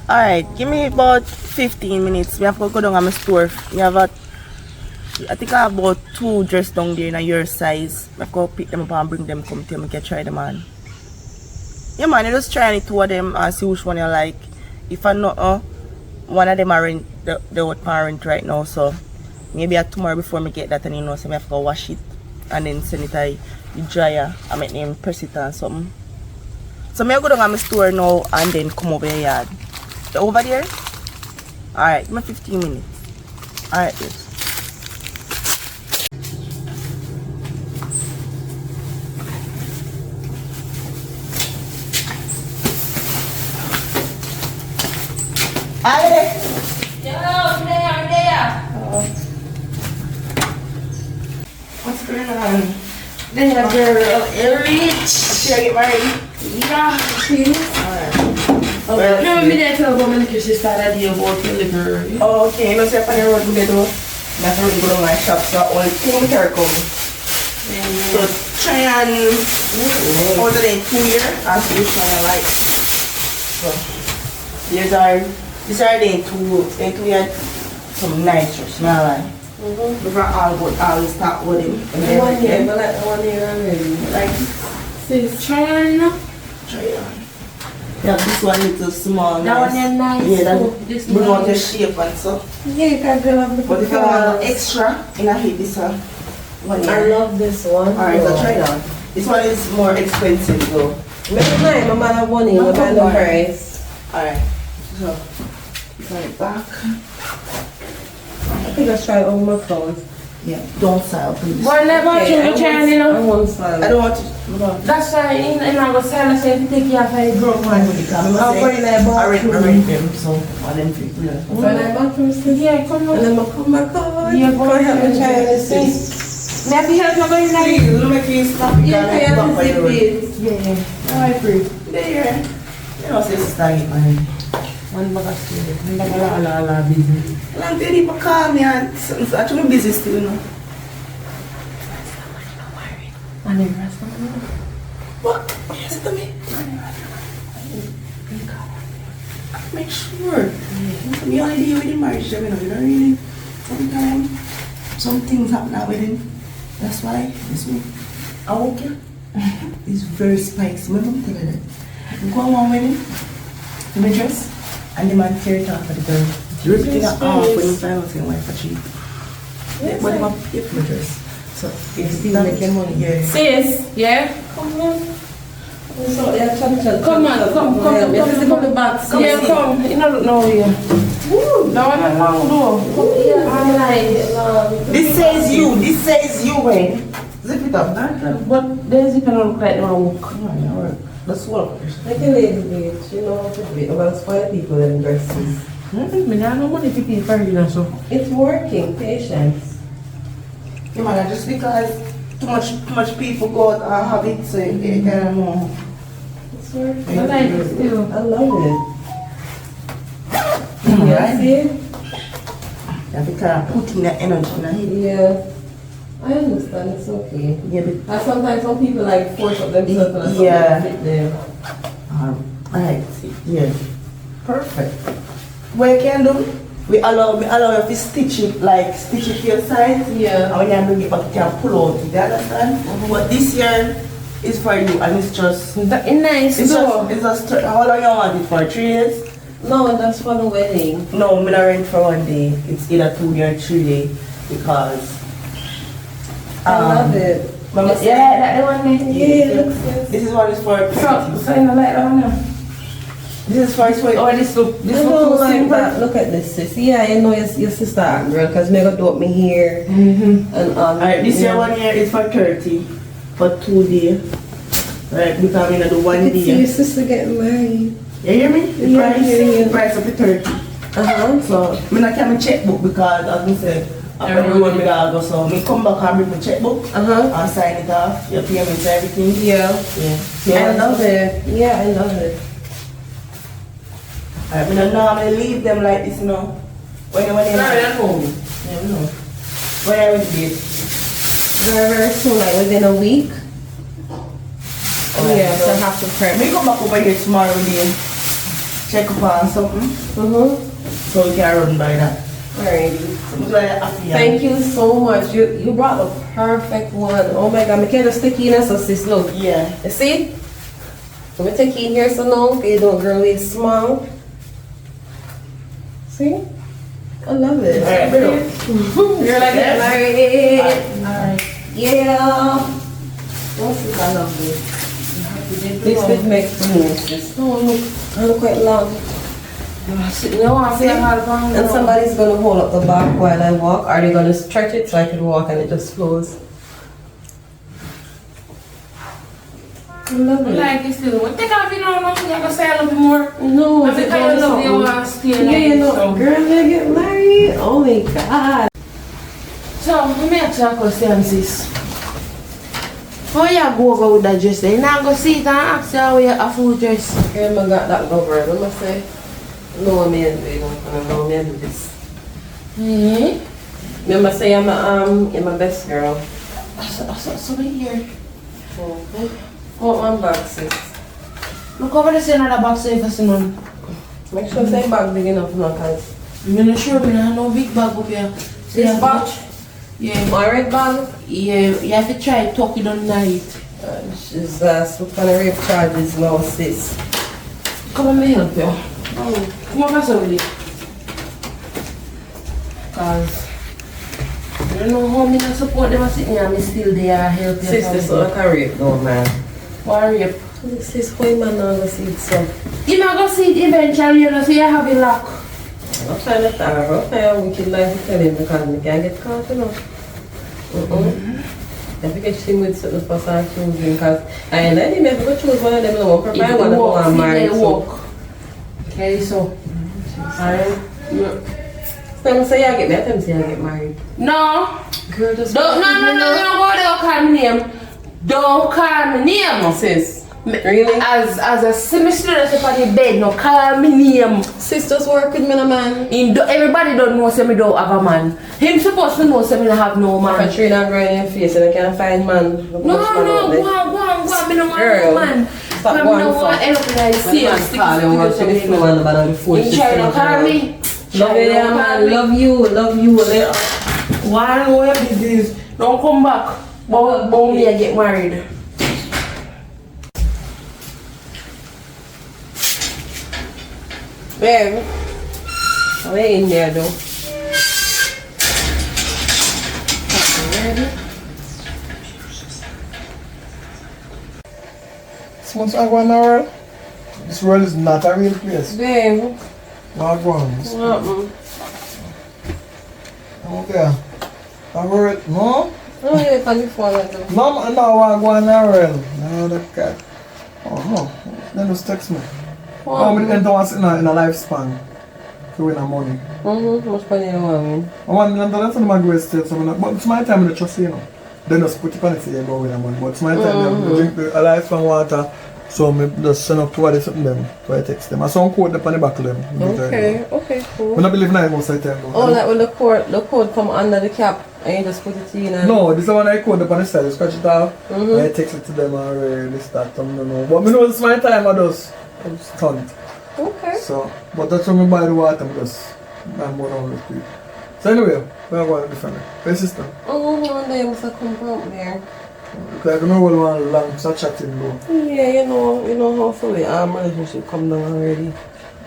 Alright, give me about 15 minutes. Me have to go down at my store. Me have I think I have about 2 dress down there in your size. I have to go pick them up and bring them come to me, can try them on. Yeah, man, you just try any 2 of them and see which one you like. If I know one of them are in the old parent right now, so maybe tomorrow before me get that, and you know, so I have to go wash it and then send it to the dryer and make them press it and something. So I go down to my store now and then come over your yard. You over there? Alright, give me 15 minutes. Alright, yes. Yo, I'm there. What's going on? There, girl. You rich. Should I get married? Yeah, see? Alright. Remember me there tell woman because she started the about your liver. Oh, okay, you know, say on the road today though. That's where we go to my shop, so all things are coming. So try and order in 2 years and see which one I like. So these are the 2 years some nice dress, you know like. Before all this start with him. I like the 1 year already. Like Sis, try on now. try on. Yeah, this one little small. That one is nice. Yeah, that too. This bring out the nice. shape and so. Yeah, you can do have the But if you want extra, in a hit this one. I love this one. Alright, so try that. This one is more expensive though. Maybe mine, my man have one in, my man the price. Alright, so right back. I think I try all my clothes. Yeah, don't style please. But never to return, you I know. want style. I don't want to. That's why in I go sell I say to take care of a broke man. I'll put in a arrange them so one them fit. When I back from sleep, Yeah, come on. and then I come back over. Yeah, go go help me try ahead. this. Maybe help me going like Please, don't make me stop. Yeah, I have to zip it. yeah. Alright, free. There. You know, say sister get married. One bag of steak. One bag of ala busy. Lang tell you call me and it's actually busy still, you know. And the rest of them. What? Yes, to me. Make sure. You only deal with the marriage, you know, you don't really. Sometimes, some things happen with him. That's why this one, I won't care. It's very spicy. Remember I'm telling you that. You go on with him, the dress, and the man tear it off for the girl. You rip it off when you find out your wife for cheap. But I'm pay for the dress. So, It's still making money. Yeah. Sis, yeah? Come on. So, yeah, Come on, come. This is the box. Yeah, come. You know, no, yeah. That one is long though. Yeah, I'm like, This says you, man. Zip it up. But there's it don't look like no work. Come on, alright. Let's walk. like a lady bitch, you know how to do it. I'm gonna spoil people in dresses. Me not no money to pay for you now, so. It's working, patience. Yeah, man, just because too much people go out and have it, so you kind of more. It's working. I like it still. I love it. Right? See? You have to kind of put in the energy in the head. Yeah. I understand, it's okay. Yeah, And sometimes some people like force up themselves and Yeah. fit them. Alright, yeah. Perfect. What you can do, we allow you to stitch it to your size. Yeah. And when you bring it back, you can pull out. You understand? But this year is for you, and it's just. Nice. It's just. How long you want it for? 3 days? No, that's for the wedding. No, I'm not rent for 1 day. It's either 2 day or 3 day because. I love it. Mama said, Yeah, that the one there. Yeah, it looks nice. this is what it's for. So you know like that one now? This is for it's for. Oh, this look I don't like that. Look at this, sis. Yeah, you know your sister act, girl, because me go do up me hair. And Alright, this year 1 year is for 30 for 2 days. Right, because I'm gonna do 1 you can see day. your sister getting married. You hear me? The Yeah, I hear you. price of the 30. So, I'm not carry my checkbook because, as I said, I don't know where I go. So, I come back and bring my checkbook and sign it off. Your payments, everything. Yeah. Yeah. I love it. Yeah, I love it. I don't normally leave them like this, you know. When you're at home. Yeah, I know. When you're with it. Very, very soon, like within a week. Oh, Yeah, so I have to prep. Me come back over here tomorrow then. Check up on something. So we can run by that. Alrighty. Thank Thank you so much. You brought the perfect one. Oh my god, I can't just stick in so sis, look. Yeah. You see? So we take in here so now, okay, don't girly small. See? I love it. Alright, bro. You're like Yes. married. Alright. Yeah. What's this? I love this. This bit makes me sis. Oh look, I look quite long. No, I feel hard. And somebody's gonna hold up the back while I walk. Are they gonna stretch it so I can walk and it just flows? I love it. Like it still. Take off, you know, I'm gonna say a little bit more. No, I think I love you want to stay yeah, you know, so. girl, gonna get married. Oh my god. So, let me ask you a question, sis. How you go over with that dress? You not go see it and ask you how you a full dress. Girl, I got that over. I must say, no man do it. No man do this. I must say I'm my best girl. So here. Oh, one bag, sis. Look over there, another box so you can see none. Make sure say bag big enough now, cause I'm not sure, I have no big bag up here. this bag, Yeah. my red bag. Yeah, you have to try to tuck it underneath. Jesus, what kind of rape charges now, sis? Come on, let me help you. Come on, pass over there. Cause I don't know how many support them are sitting here and me still there help you. Sis, this is like a rape, though, man. What rape? This is why man not gonna see it, so. You not go see it eventually, you know, so you have it lock. I'm trying to tell her, okay, we can like to tell him because we can't get caught, you know. If you get him with certain first and choosing, because I let him if you go choose one of them, no one prepare one of them and married, so. Walk. Okay, so. Alright. Them say I get married, them say I get married. No. Girl, just Don't, no, go there, don't call me name. Don't call me name. Sis, really? As a semester that's up on the bed, no call me name. Sis just work with me, no man. Everybody don't know say me don't have a man. Him supposed to know say me don't have no man. Katrina growing in your face and I can't find man. No, go on, me don't want Girl, no man. stop Me going don't want for- to end up in a serious Stick to work to the floor and the bottom of the foot. You try to call me. Love you, yeah, man. Love you. Later. Why know your business? Don't come back. But me and get married. Babe, I'm in there though. Smooth Agua. This world is not a real place. Babe, Agua. what? Okay. Agua, no? Oh, yeah, California though. No, Agua Narel. No, that guy. Oh, no. Then just text me. How many men don't sit in a lifespan to win a money? How much money you want? I want them to my great state, so but it's my time to trust you know. Then just put it on the say go win a money. But it's my time to drink a lifespan water, so I just send up to what something them, so I text them. I saw code up on the back of them. Okay, cool. When I believe now most of the time. Oh, like when the code come under the cap and you just put it in and... No, this is when I code up on the side, I scratch it off, I text it to them or this, that, I don't know. But I know it's my time, I just stunt. Okay. So, but that's when I buy the water, I just I'm going on real quick. So anyway, we're going to the family. My sister. Oh, one day I must have come from there. Like, I know what one long so chatting though. Yeah, you know how fully our relationship come down already.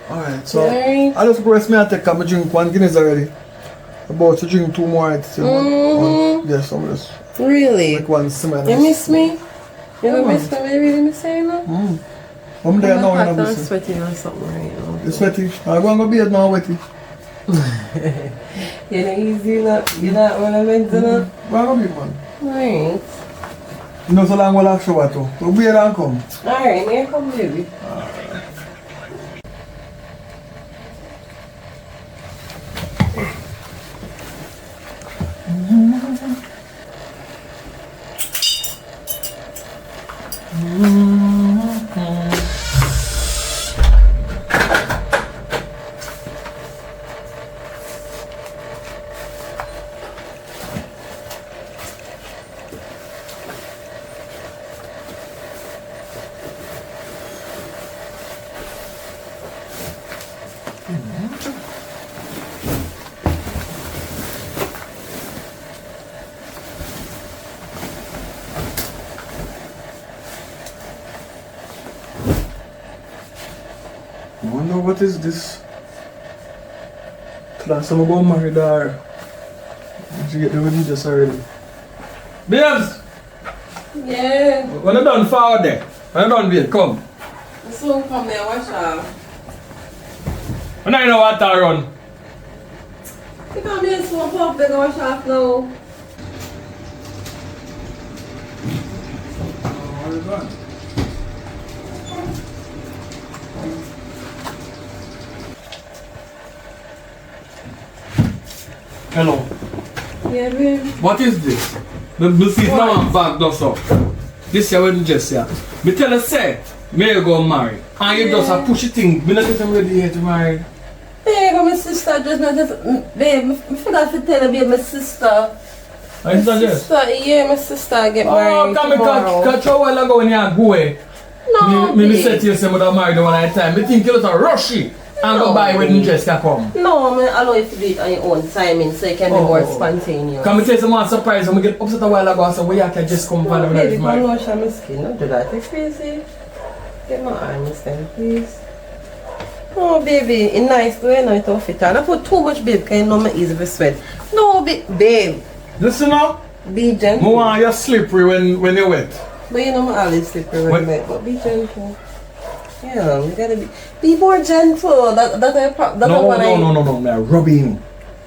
Alright, so Right. I just go rest me and take a drink 1 Guinness already. About to drink 2 more. Yes, I'm just Really? like 1 cement. You miss me? You don't Yeah, miss me? You really miss me, you know? I'm there now and I'm I'm missing. sweating or something right now. You sweaty? I'm going to bed now, wetty. You know, easy, you know what I meant to know? I'm going to bed, man. Right. You know, so long we'll have shower too. So wait and come. Alright, may I come, baby? I wonder what is this? Class, I'm going to marry her. She get the wedding dress already. Babes! Yeah. When you done forward there? When you done babe, come. So come there, watch out. When I know what to run. You come here, so pop, they go wash off now. Hello. Yeah, babe. What is this? The seat now and back does up. This your wedding dress, yeah. Me tell her say, may you go marry. And you just a push it thing. Me not get ready here to marry. Babe, my sister just not babe, I forgot to tell her, babe, my sister. My sister, Yeah, my sister get oh, married come tomorrow. catch you a while ago when you go away. No, Me babe. said to you, say, but I married the one at a time. Me think you little rushy. And go No, buy wedding dress can come. No, I'm allow you to do it on your own timing so it can be more spontaneous. Come and tell someone surprise and we get upset a while ago and say, well, you can just come for the Baby, wedding come married. wash my skin. Don't do that. It's crazy. Get my arms then, please. Oh, baby, it's nice the way now it fit on. I put too much, babe, because you know me easy to sweat. No, babe. Listen now. Be gentle. I want you slippery when you're wet. But you know, I'm always slippery when What? I'm wet. But be gentle. Yeah, you gotta be more gentle. That's No, no, rubbing.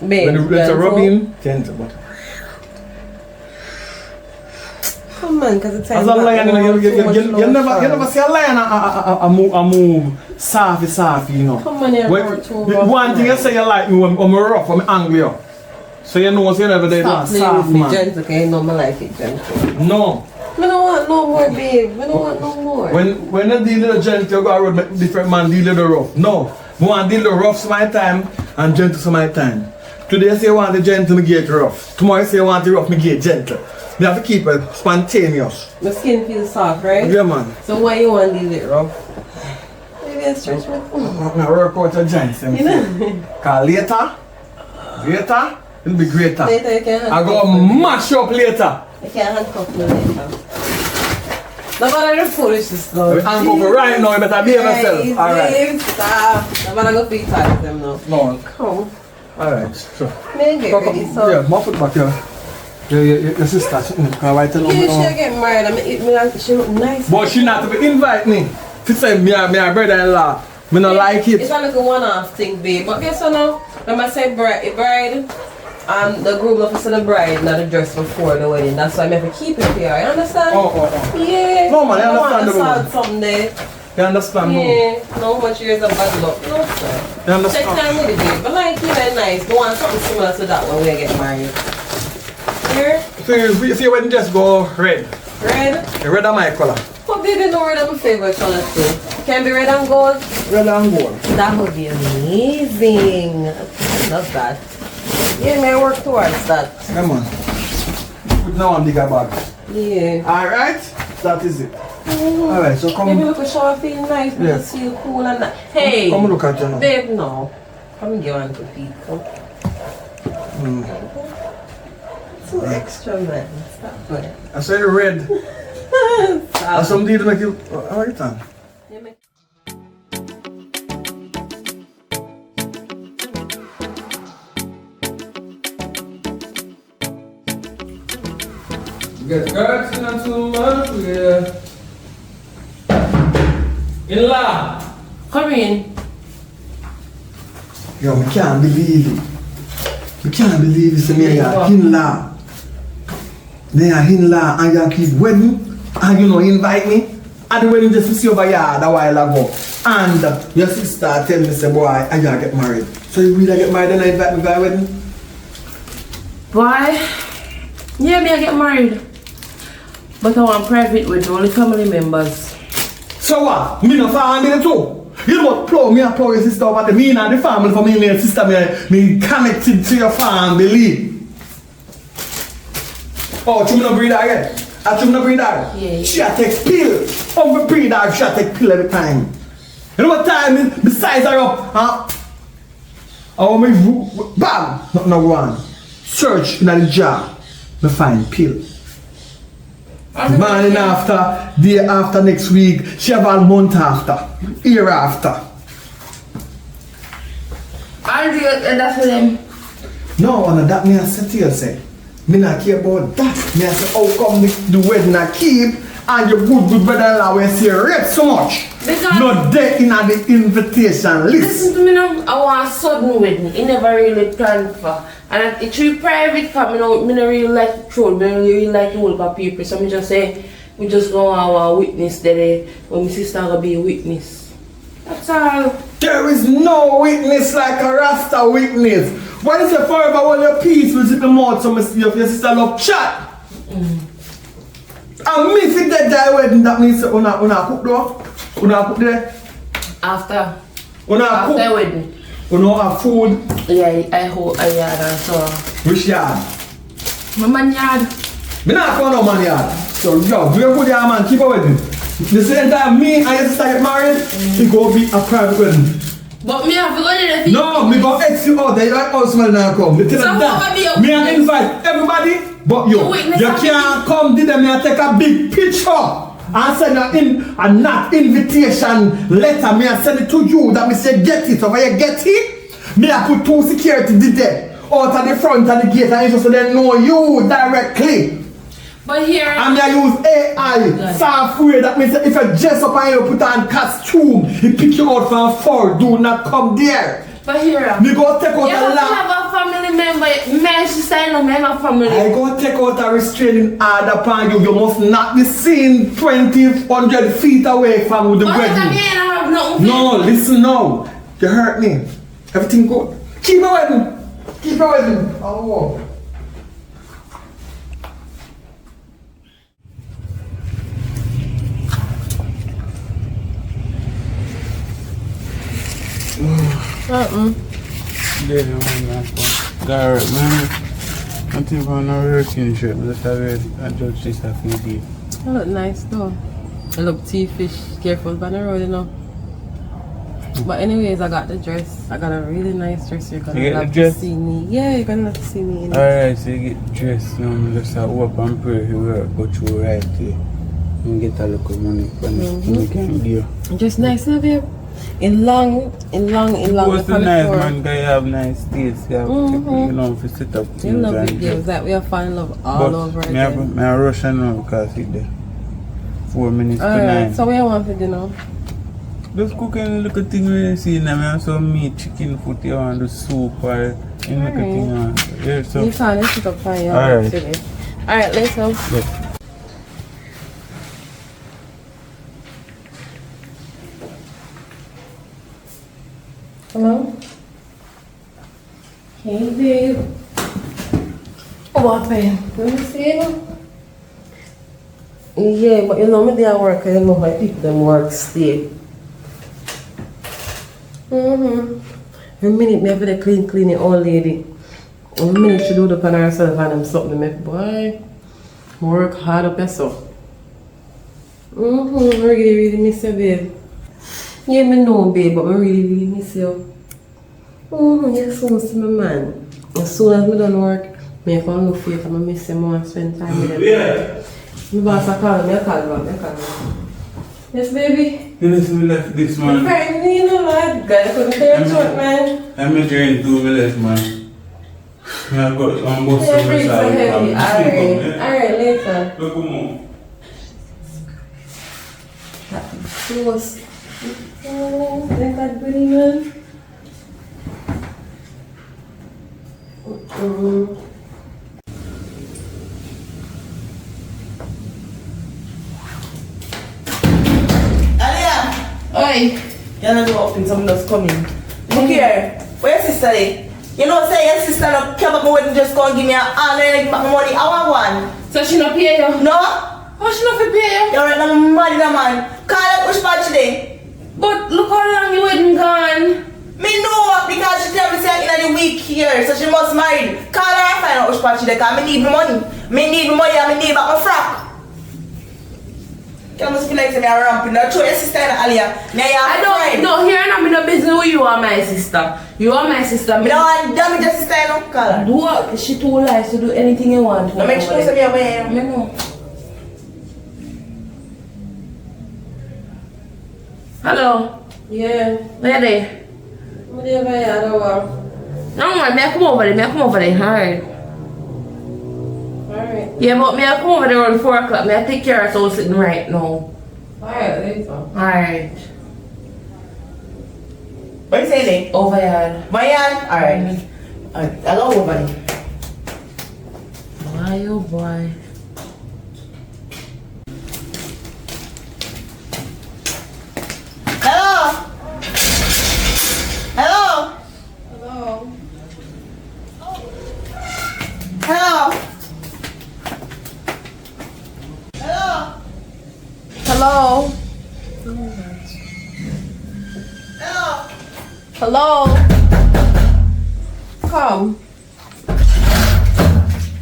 Babe, When it's a gentle. rubbing, gentle. But Come on, because it's as a lion, you never see a lion a move soft, you know. Come on, you're When, too the rough, one thing man. you say you like me when I'm rough, when I'm angry. So you know, so you never did Stop that playing soft with me man. gentle, because you know me like it gentle. No. I don't want no more, babe. I don't want no more. When you deal with the gentle, you go around make different man deal with the rough. No. I want to deal with the rough some my time and gentle some my time. Today you say you want the gentle, me get rough. Tomorrow you say you want the rough, me get gentle. You have to keep it spontaneous. My skin feels soft, right? Yeah, man. So why you want to leave it rough? Maybe I stretch my I'm going to work out your joints. You know? Because later, it'll be greater. Later you can I go handcuff me. mash up later. You can handcuff me later. No matter the foolishness now. I'm going right now, you better behave yourself. Alright. Stop. No matter go feed time them now. No. Come. Alright, sure. May I get ready, so. Yeah, my foot back here. Your sister, she can write a Yeah, she'll get married. I mean, she look nice. but she not to invite me. She say me and my brother-in-law. Me not like It's it. not like a one-off thing, babe. But guess what now? When I say bride, and the groom love to see the bride, not the dress before the wedding. That's why I have to keep it here. You understand? Oh. Yeah. No, man, I understand the want woman. to someday. You understand? No? Yeah. No much years of bad luck. No, sir. You Take understand? time with it, babe. But like, you know, nice. Go on something similar to that when we get married. Here, So you wedding just go red. red. Red are my color. But baby, no red is my favorite color too. Can be red and gold. Red and gold. That would be amazing. I love that. Yeah, may I work towards that. Come on. Put now on bigger bag. Yeah. Alright? That is it. Alright, so Maybe come. look at shower feel nice, but Yeah. just feel cool and that. Hey, Come look at you now. babe, no. Come and give one to people. So extra, man. Stop, man. I say red. Stop. Some did make you. How you done? Get cards not too much. In-law. Come in. Yo, I can't believe it. I can't believe it's me in-law. They are in-law and you keep wedding and you know invite me. At the wedding just to see over here a while ago. And your sister tell me say boy I gotta get married. So you really get married and I invite me for a wedding? Boy, yeah, me I get married. But I want private with only family members. So what? Me no family too. You know what plow me and plow your sister over the me and the family for me and your sister me connected to your family. Oh, you no breed again? You no breed again? Yeah. She a take pill. Over breed dog, she a take pill every time. You know what time is? Besides her up, huh? Oh me bam! Nothing no one. Search in the jar. Me find pill. Morning after, day after next week, she have a month after, year after. I'll do it, and that's for them. No, that me I say to you, say, me not care about that. Me I say, how come the wedding I keep and your good brother-in-law will say rate so much? Because Not there in the invitation list. listen to me now, I want a sudden wedding. It never really planned for. And it's really private for me now. Me not really like to troll, me don't really like to hold up people. So me just say, we just go have a witness there when my sister gonna be a witness. That's all. There is no witness like a Rasta witness. What is your forever all your peace will zip the mouth so your sister love chat? And me if it dead die wedding, that means una cook though? Una cook there? After Una cook? wedding. Una have food? Yeah, I hope I yard and so. Which yard? My man yard. Me not call no man yard. So yo, do you good yard man, keep a wedding. The same time me and your sister get married, it go be a private wedding. But me have to go there. No, me go X you out there, your husband now come. Me tell them that. Me I invite everybody, but you can't come did me I take a big picture. And send a not invitation letter. Me I send it to you that me say get it. So when you get it, me I put 2 security did there out at the front of the gate and so they know you directly. But here And me I use AI software that means if you dress up and you put on costume, he pick you out from far. Do not come there. But here Me go take out you a have to lot. have a family member. Man, she say no, man, a family. I go take out a restraining order upon you. You must not be seen 100 feet away from the But wedding. again, I have nothing. No, listen now. You hurt me. Everything good. Keep a wedding. Keep a wedding. Oh. Yeah, man. Garrett, man. I'm thinking about no working shirt. Just have it. I judge this a few days. You look nice though. I look T-fish. Careful by the road, you know. But anyways, I got the dress. I got a really nice dress. You're gonna You get love the dress? to see me. Yeah, you're gonna love to see me in it. Alright, so you get dressed now. Just hope and pray you work, go through right there. And get a little money from you can give. Just nice, huh, babe? In long. What's the nice man? Guy have nice taste. You have you know, if you sit up. You love it, yeah. That we are finding love all over again. I rush now because it's there. 4 minutes to 9. Alright, so what you want for dinner? Just cooking little thing when you see now. I have some meat, chicken foot, you want the soup or any little thing. Yeah, so. You can't sit up fine, yeah. Alright. Alright, let's go. Yes. Hello? Hey, babe. What happened? Let me see you. Yeah, but you know me there work, I don't know how people them work stay. Every minute me have to clean the old lady. Every minute she do it upon herself and them something me boy. Work hard up yourself. Really miss you, babe. Yeah, me know, babe, but I really miss you. Oh, yes, soon see my man. As soon as I done work, I come look for you because I miss him more and spend time with him. Yeah. My boss I call him, I call him. Yes, baby? You listen me left this man. Right, you know, lad. Gotta put me there short, man. I'm measuring 2 minutes, man. I got on both Yeah, sides. breathe so heavy. Alright, later. Look, come on. She was... Oh, thank God, buddy, man. Alia! Oi! You're not open, someone else coming. Look here. Where your sister is? You know, say your sister not come up my wedding just go and give me a hand and give back my money. I want one. So she not pay you? No? How she not fi pay you? You're right now, I'm mad in a man. Call her push back today. But look how long your wedding gone. Me know because she tell me say in the week here, so she must marry. Call her and find out which part she dey, cause me need my money. Me need my money and me need back my frock. You must feel like say me a ramping. Now show your sister and Alia. Now you I don't no here and I'm in a business with you are my sister. You are my sister. Me don't want damage your sister, you know. Call her. Do what? She too nice to do anything you want. Now make sure say me a man. Me know. Hello. Yeah. Ready? Whatever you do. No man, me come over there, alright. Alright. Yeah, but me I come over there around 4 o'clock. Me I take care of us sitting right now. Alright, later. Alright. What you saying? Over here. My hand? Alright. Alright, I'll go over there. Boy, oh boy. Hello? Hello? Hello. Hello? Hello? Hello. Hello? Hello. Come.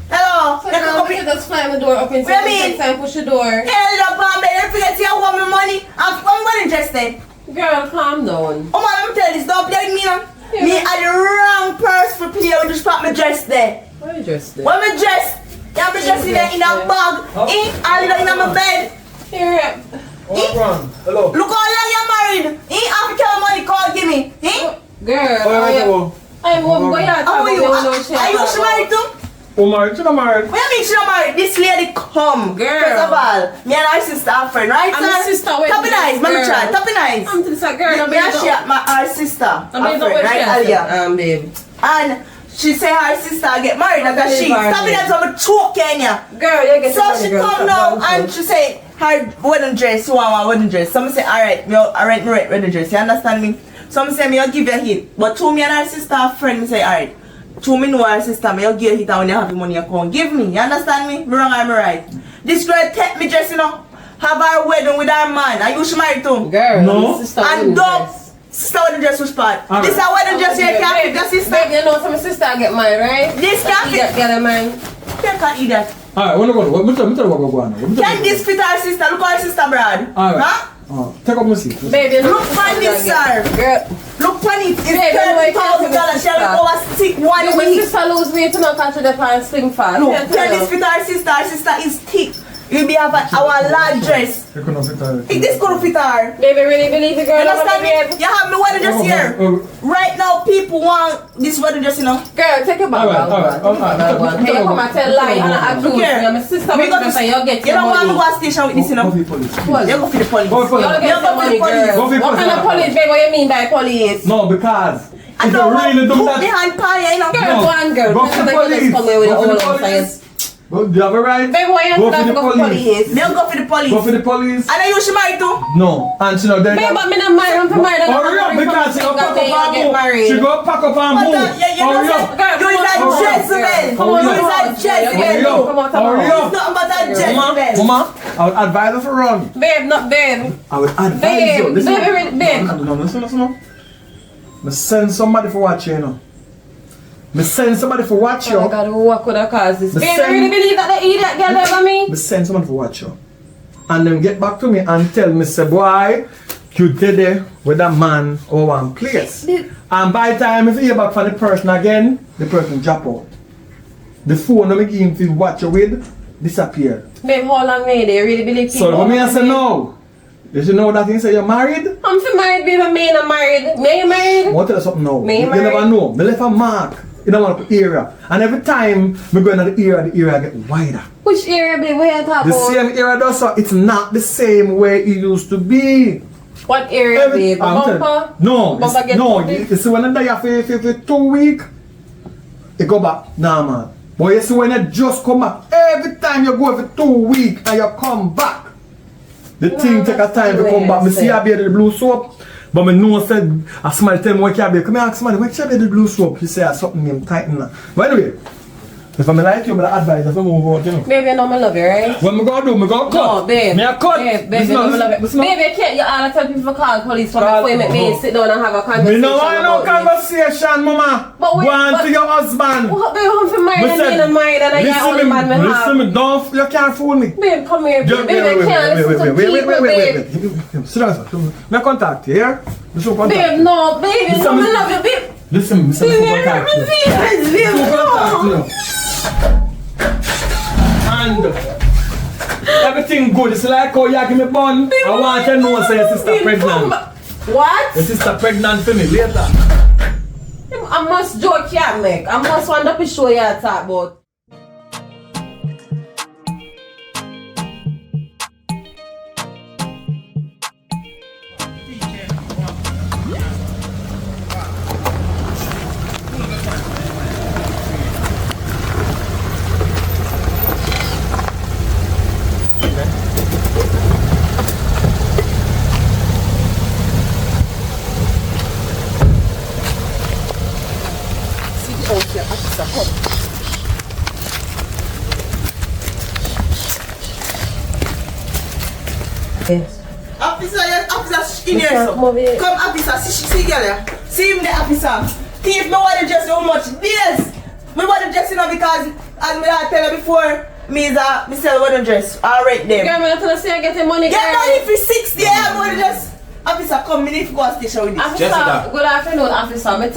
Hello? So now we can just slam the door open so What do you you mean? can push the door. Hell up on me, don't forget you want my money. I'm well interested. Girl, calm down. Oh man, let me tell you this, don't play with me now. Yeah. Me had the wrong purse for play with, just put my dress there. Why are you dressed there? When my dress, you have my dress in there in a bag. I lay in my bed. Here. Hello. Look how long you're married. After your money, call, give me. Girl, I'm going to How are you? Are you she married too? Oh, married? You're not married? What do you mean she not married? This lady come. Girl. First of all, me and her sister are friends, right? I'm your sister, wait, Top it nice, girl. let me try. Top it nice. I'm to this girl. Me and she are our sister. I'm Our friend, right, Alia? babe. And she say her sister get married like she. Stop it, that's what I'm choking ya. Girl, you get So she come now and she say her wedding dress, you want my wedding dress. Some say alright, I rent my wedding dress, you understand me? Some say me I'll give you a hit. But to me and her sister are friend, me say alright. To me know her sister, me I'll give you a hit and when you have the money you come give me. You understand me? Me wrong or me right? This girl take me dress, you know, have her wedding with her man. Are you she married too? Girl, No. sister And dog sister wedding dress which part? Alright. This is a wedding dress here, can't fit your sister. Babe, you know some sister get mine, right? This can't fit. Get a man. You can't eat that. Alright, what go? What tell me what go on? Can this fit her sister? Look at her sister, Brad. Alright. Huh? Take up my seat. Babe, you know Look for this, sir. Girl. Look for it. It's Babe, you know I can't $30,000. Shall we over sick one When week? sister lose weight, you not catch the pan slim fast. No, Can't tell tell this you. fit her sister. Her sister is thick. You'll be having our large dress. You couldn't fit her. If this could fit her. Baby, really believe the girl. You understand me? Babe. You have me wedding dress here. Right now, people want this wedding dress, you know. Girl, take your bag out. Hey, you come and tell lie and accuse me. Here. My sister We will got to say you get You your don't want to money. go to station with this, you know. You go for the police. Go for You the get your money, girl. Go for What kind of police, babe? What you mean by police? No, because I if you don't want really to do put that, behind party, you know. Girl, No. go on, girl. Go Make for sure the that you just police. come here with Go all for the of police. us. do you have a right? Babe, why you Go have for to the go for police? They'll go for the police. Go for the police. And I you she married too? No, and she not there. Babe, but me not married. I'm for married. Hurry up, because she go pack up and move. She go pack up and But move. you know Hurry say, up. you is a Jezebel. Come on, You is a Hurry Jezebel. up. Hurry It's up. nothing but a Mama, Jezebel. Mama, I would advise her to run. Babe, not babe. I would advise Babe, you. Listen. babe. No, listen. Me send somebody for watch you know. Me send somebody for watch you. Oh my God, what could have caused this? The Babe, same- you really believe that the idiot girl ever me? Me send somebody for watch you. And then get back to me and tell me, say, boy, you did it with a man or one place. And by the time if you hear back from the person again, the person drop out. The phone that me give him to watch you with disappear. Babe, how long may they really believe people? So when me say no, did you know that you say you're married? I'm for married, babe. I'm not married. Me you married? I want to tell you something now. Me You married? never know. Me left a mark in one area. And every time me go into the area get wider. Which area, babe? Where you talking The about? same area does so it's not the same way it used to be. What area, babe? I'm telling- Bumper? No, Bumper get no. too big? You see when I die for 2 weeks, it go back normal. But you see when you just come back, every time you go for 2 weeks and you come back, the thing take a time to come back. Me see I be the blue soap, but me know said I somebody tell me what you be. Come here, ask somebody what you be the blue soap. She say something name tighten that. But anyway, if I'm like you, but I advise if I move out, you know. Baby, you know I love you, right? What me gonna do? Me gonna cut. No, babe. Me a cut. Babe, you know I love you. Baby, can't you all tell people to call police for Call- before you make me sit down and have a conversation? Me no want no about this? conversation, mama. But wait, Go on but- to your husband. What, babe, I'm for married and being married and I got all the man me have. listen me, don't, you can't fool me. Babe, come here, babe. Just- Babe, I can't listen to people, babe. Sit down, sir. Me contact you, here. Me show contact Babe, you. no, babe, you know I love you, babe. Listen, me say me show contact you. Babe, Show contact no. you. And everything good. It's like how you give me bun. I want to know say your sister Babe, come pregnant. back. What? Your sister pregnant for me later. I must joke you, make. I must want to show you a talk about. Yes. Officer in here, Yes, so. come over here. Come, officer, see girl here. See him the officer. Thief me want to dress how much days. Me want to dress, you know, because as me I tell you before, me sell want to dress. Alright then. Girl, I'm gonna say I get the money, Get girl. money for 60, I want to dress. Officer, come, me need to go to station with this. Officer, Jessica. good afternoon, officer. Me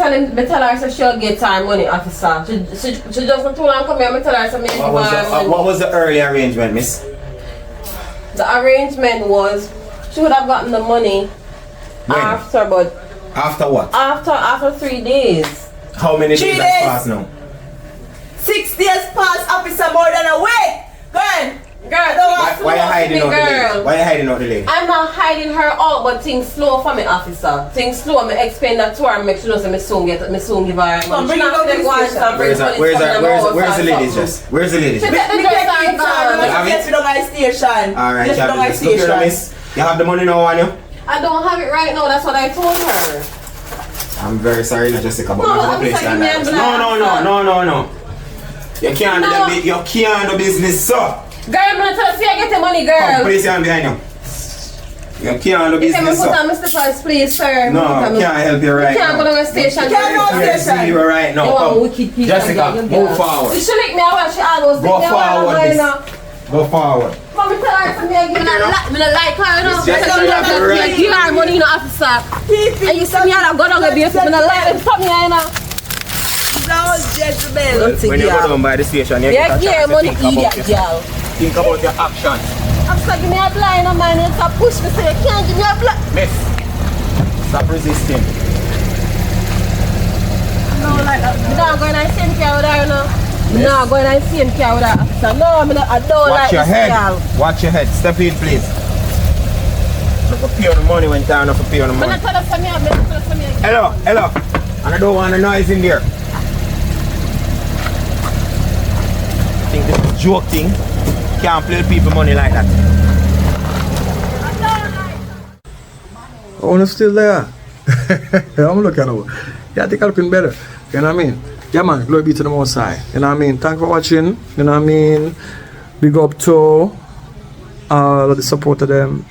tell her so she'll get time money, officer. She just not too long come here. Me tell her so me give her money. What was the early arrangement, miss? The arrangement was she would have gotten the money When? after, but After what? after 3 days. How many 3 days days. has passed now? 6 days past, officer, more than a week. Go on. Girl, Why you hiding out the lady? girl. Why you hiding out the lady? I'm not hiding her out, but things slow for me, officer. Things slow. Me explain that to her and make sure she me soon give her Come, money. bring She it not out to gonna the go and station. stop bring money from them house Where's the or ladies something. dress? Where's the ladies She dress? take the dress and gone. have it? Get to the station. Alright, Get to the look here, station. miss. You have the money now on you? I don't have it right now. That's what I told her. I'm very sorry, Jessica, but No, I'm I'm place sorry, that. ma'am, but No. You can't No. do you can't do business, sir. Girl, I'm gonna tell her, see, I get the money, Come, girl. place your hand behind you. You can't do You can business, put sir. on Mr. Price, please, sir. No, I can't help you right You can't now. go to the station. Can't go I can't see you right now. You want Come. wicked people. Jessica, you move forward. She lick me, I want she almost Go lick me. forward, miss. Go forward. Come and tell her something, I like her, you know. Miss Jessica, you have the right. Give her money, you know, officer. And you see me, I go down the base, I'm gonna like it. Stop me, you know. That was Jezebel. When you go down by the station, you Yeah, get a yeah, chance to money, think about idiot, yourself. girl. Think about your actions. Officer, give me a blind, no man, it's a push me, so you can't give me a blind. Miss, stop resisting. No, like that. I'm not going to see him care with her, you know. I'm not going to see him care with her, officer. No, I don't like Watch your this head. girl. Watch your head. Step in, please. Look up here on the money when time enough to pay on the I'm money. not telling her, I'm not telling her. Hello. And I don't want a noise in there. I think this is joking. Can't play with people money like that. Oh, it's still there. I'm looking over. Yeah, I think I'm looking better. You know what I mean? Yeah, man, glory be to the Most High. You know what I mean? Thanks for watching. You know what I mean? Big up to all of the support of them.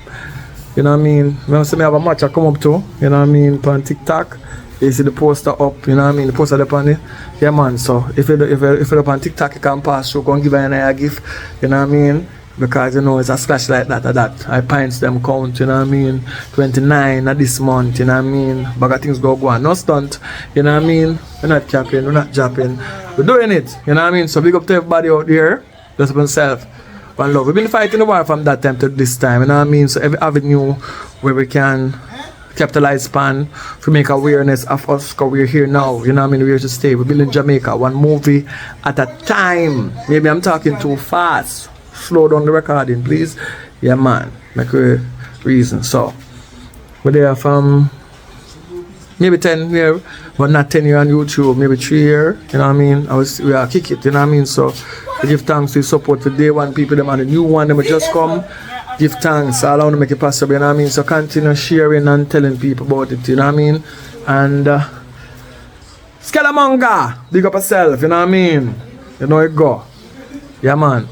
You know what I mean? When I say I have a match I come up to, you know what I mean, on TikTok. You see the poster up, you know what I mean? The poster up on it. Yeah, man, so if you're up on TikTok, you can pass through, go and give her a gift. You know what I mean? because you know it's a splash like that or that. I pints them count, you know what I mean? 29 at this month, you know what I mean? But got things go on. No stunt, you know what I mean? We're not capping, we're not japping. We're doing it, you know what I mean? So big up to everybody out there. Just up yourself. One love. We've been fighting the war from that time to this time, you know what I mean? So every avenue where we can capitalize upon to make awareness of us, because we're here now, you know what I mean? We're here to stay. We're building Jamaica, one movie at a time. Maybe I'm talking too fast. Slow down the recording, please. Yeah, man. Make a reason. So, we're there from maybe 10 years, but not 10 years on YouTube, maybe 3 years, you know what I mean? We are kick it, you know what I mean? So, we give thanks to the support for day one people, them and the new one, them will just come. Give thanks, all I want to make it possible, you know what I mean? So continue sharing and telling people about it, you know what I mean? And Scaramanga, big up yourself, you know what I mean? You know it go. Yeah, man.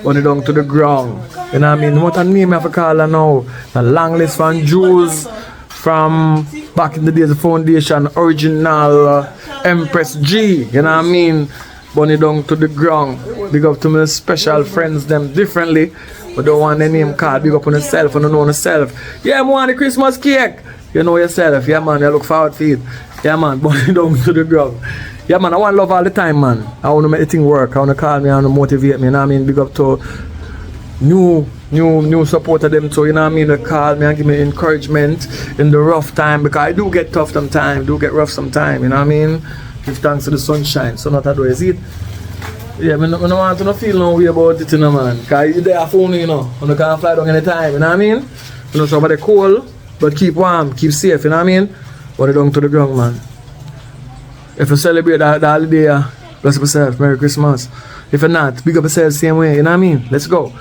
Run it down to the ground. You know what I mean? What a name I have to call her now? The long list from Jews from back in the days, the foundation, original Empress G, you know what I mean? Run it down to the ground. Big up to my special friends, them differently. But don't want their name called. Big up on yourself and don't know yourself. Yeah, man, want the Christmas cake. You know yourself. Yeah, man, you look forward to it. Yeah, man, burn it down to the ground. Yeah, man, I want love all the time, man. I want to make the thing work. I want to call me, I want to motivate me. You know what I mean? Big up to new supporter them too. You know what I mean? They call me and give me encouragement in the rough time. Because I do get tough sometimes. Do get rough sometimes. You know what I mean? Give thanks to the sunshine. So not that way, is it? Yeah, I don't want to feel no way about it, you know, man. Because you're there for me, you know. And you can't fly down anytime, you know what I mean? You know, somebody cold, but keep warm, keep safe, you know what I mean? Put it down to the ground, man. If you celebrate the holiday, bless yourself, Merry Christmas. If you're not, big up yourself same way, you know what I mean? Let's go.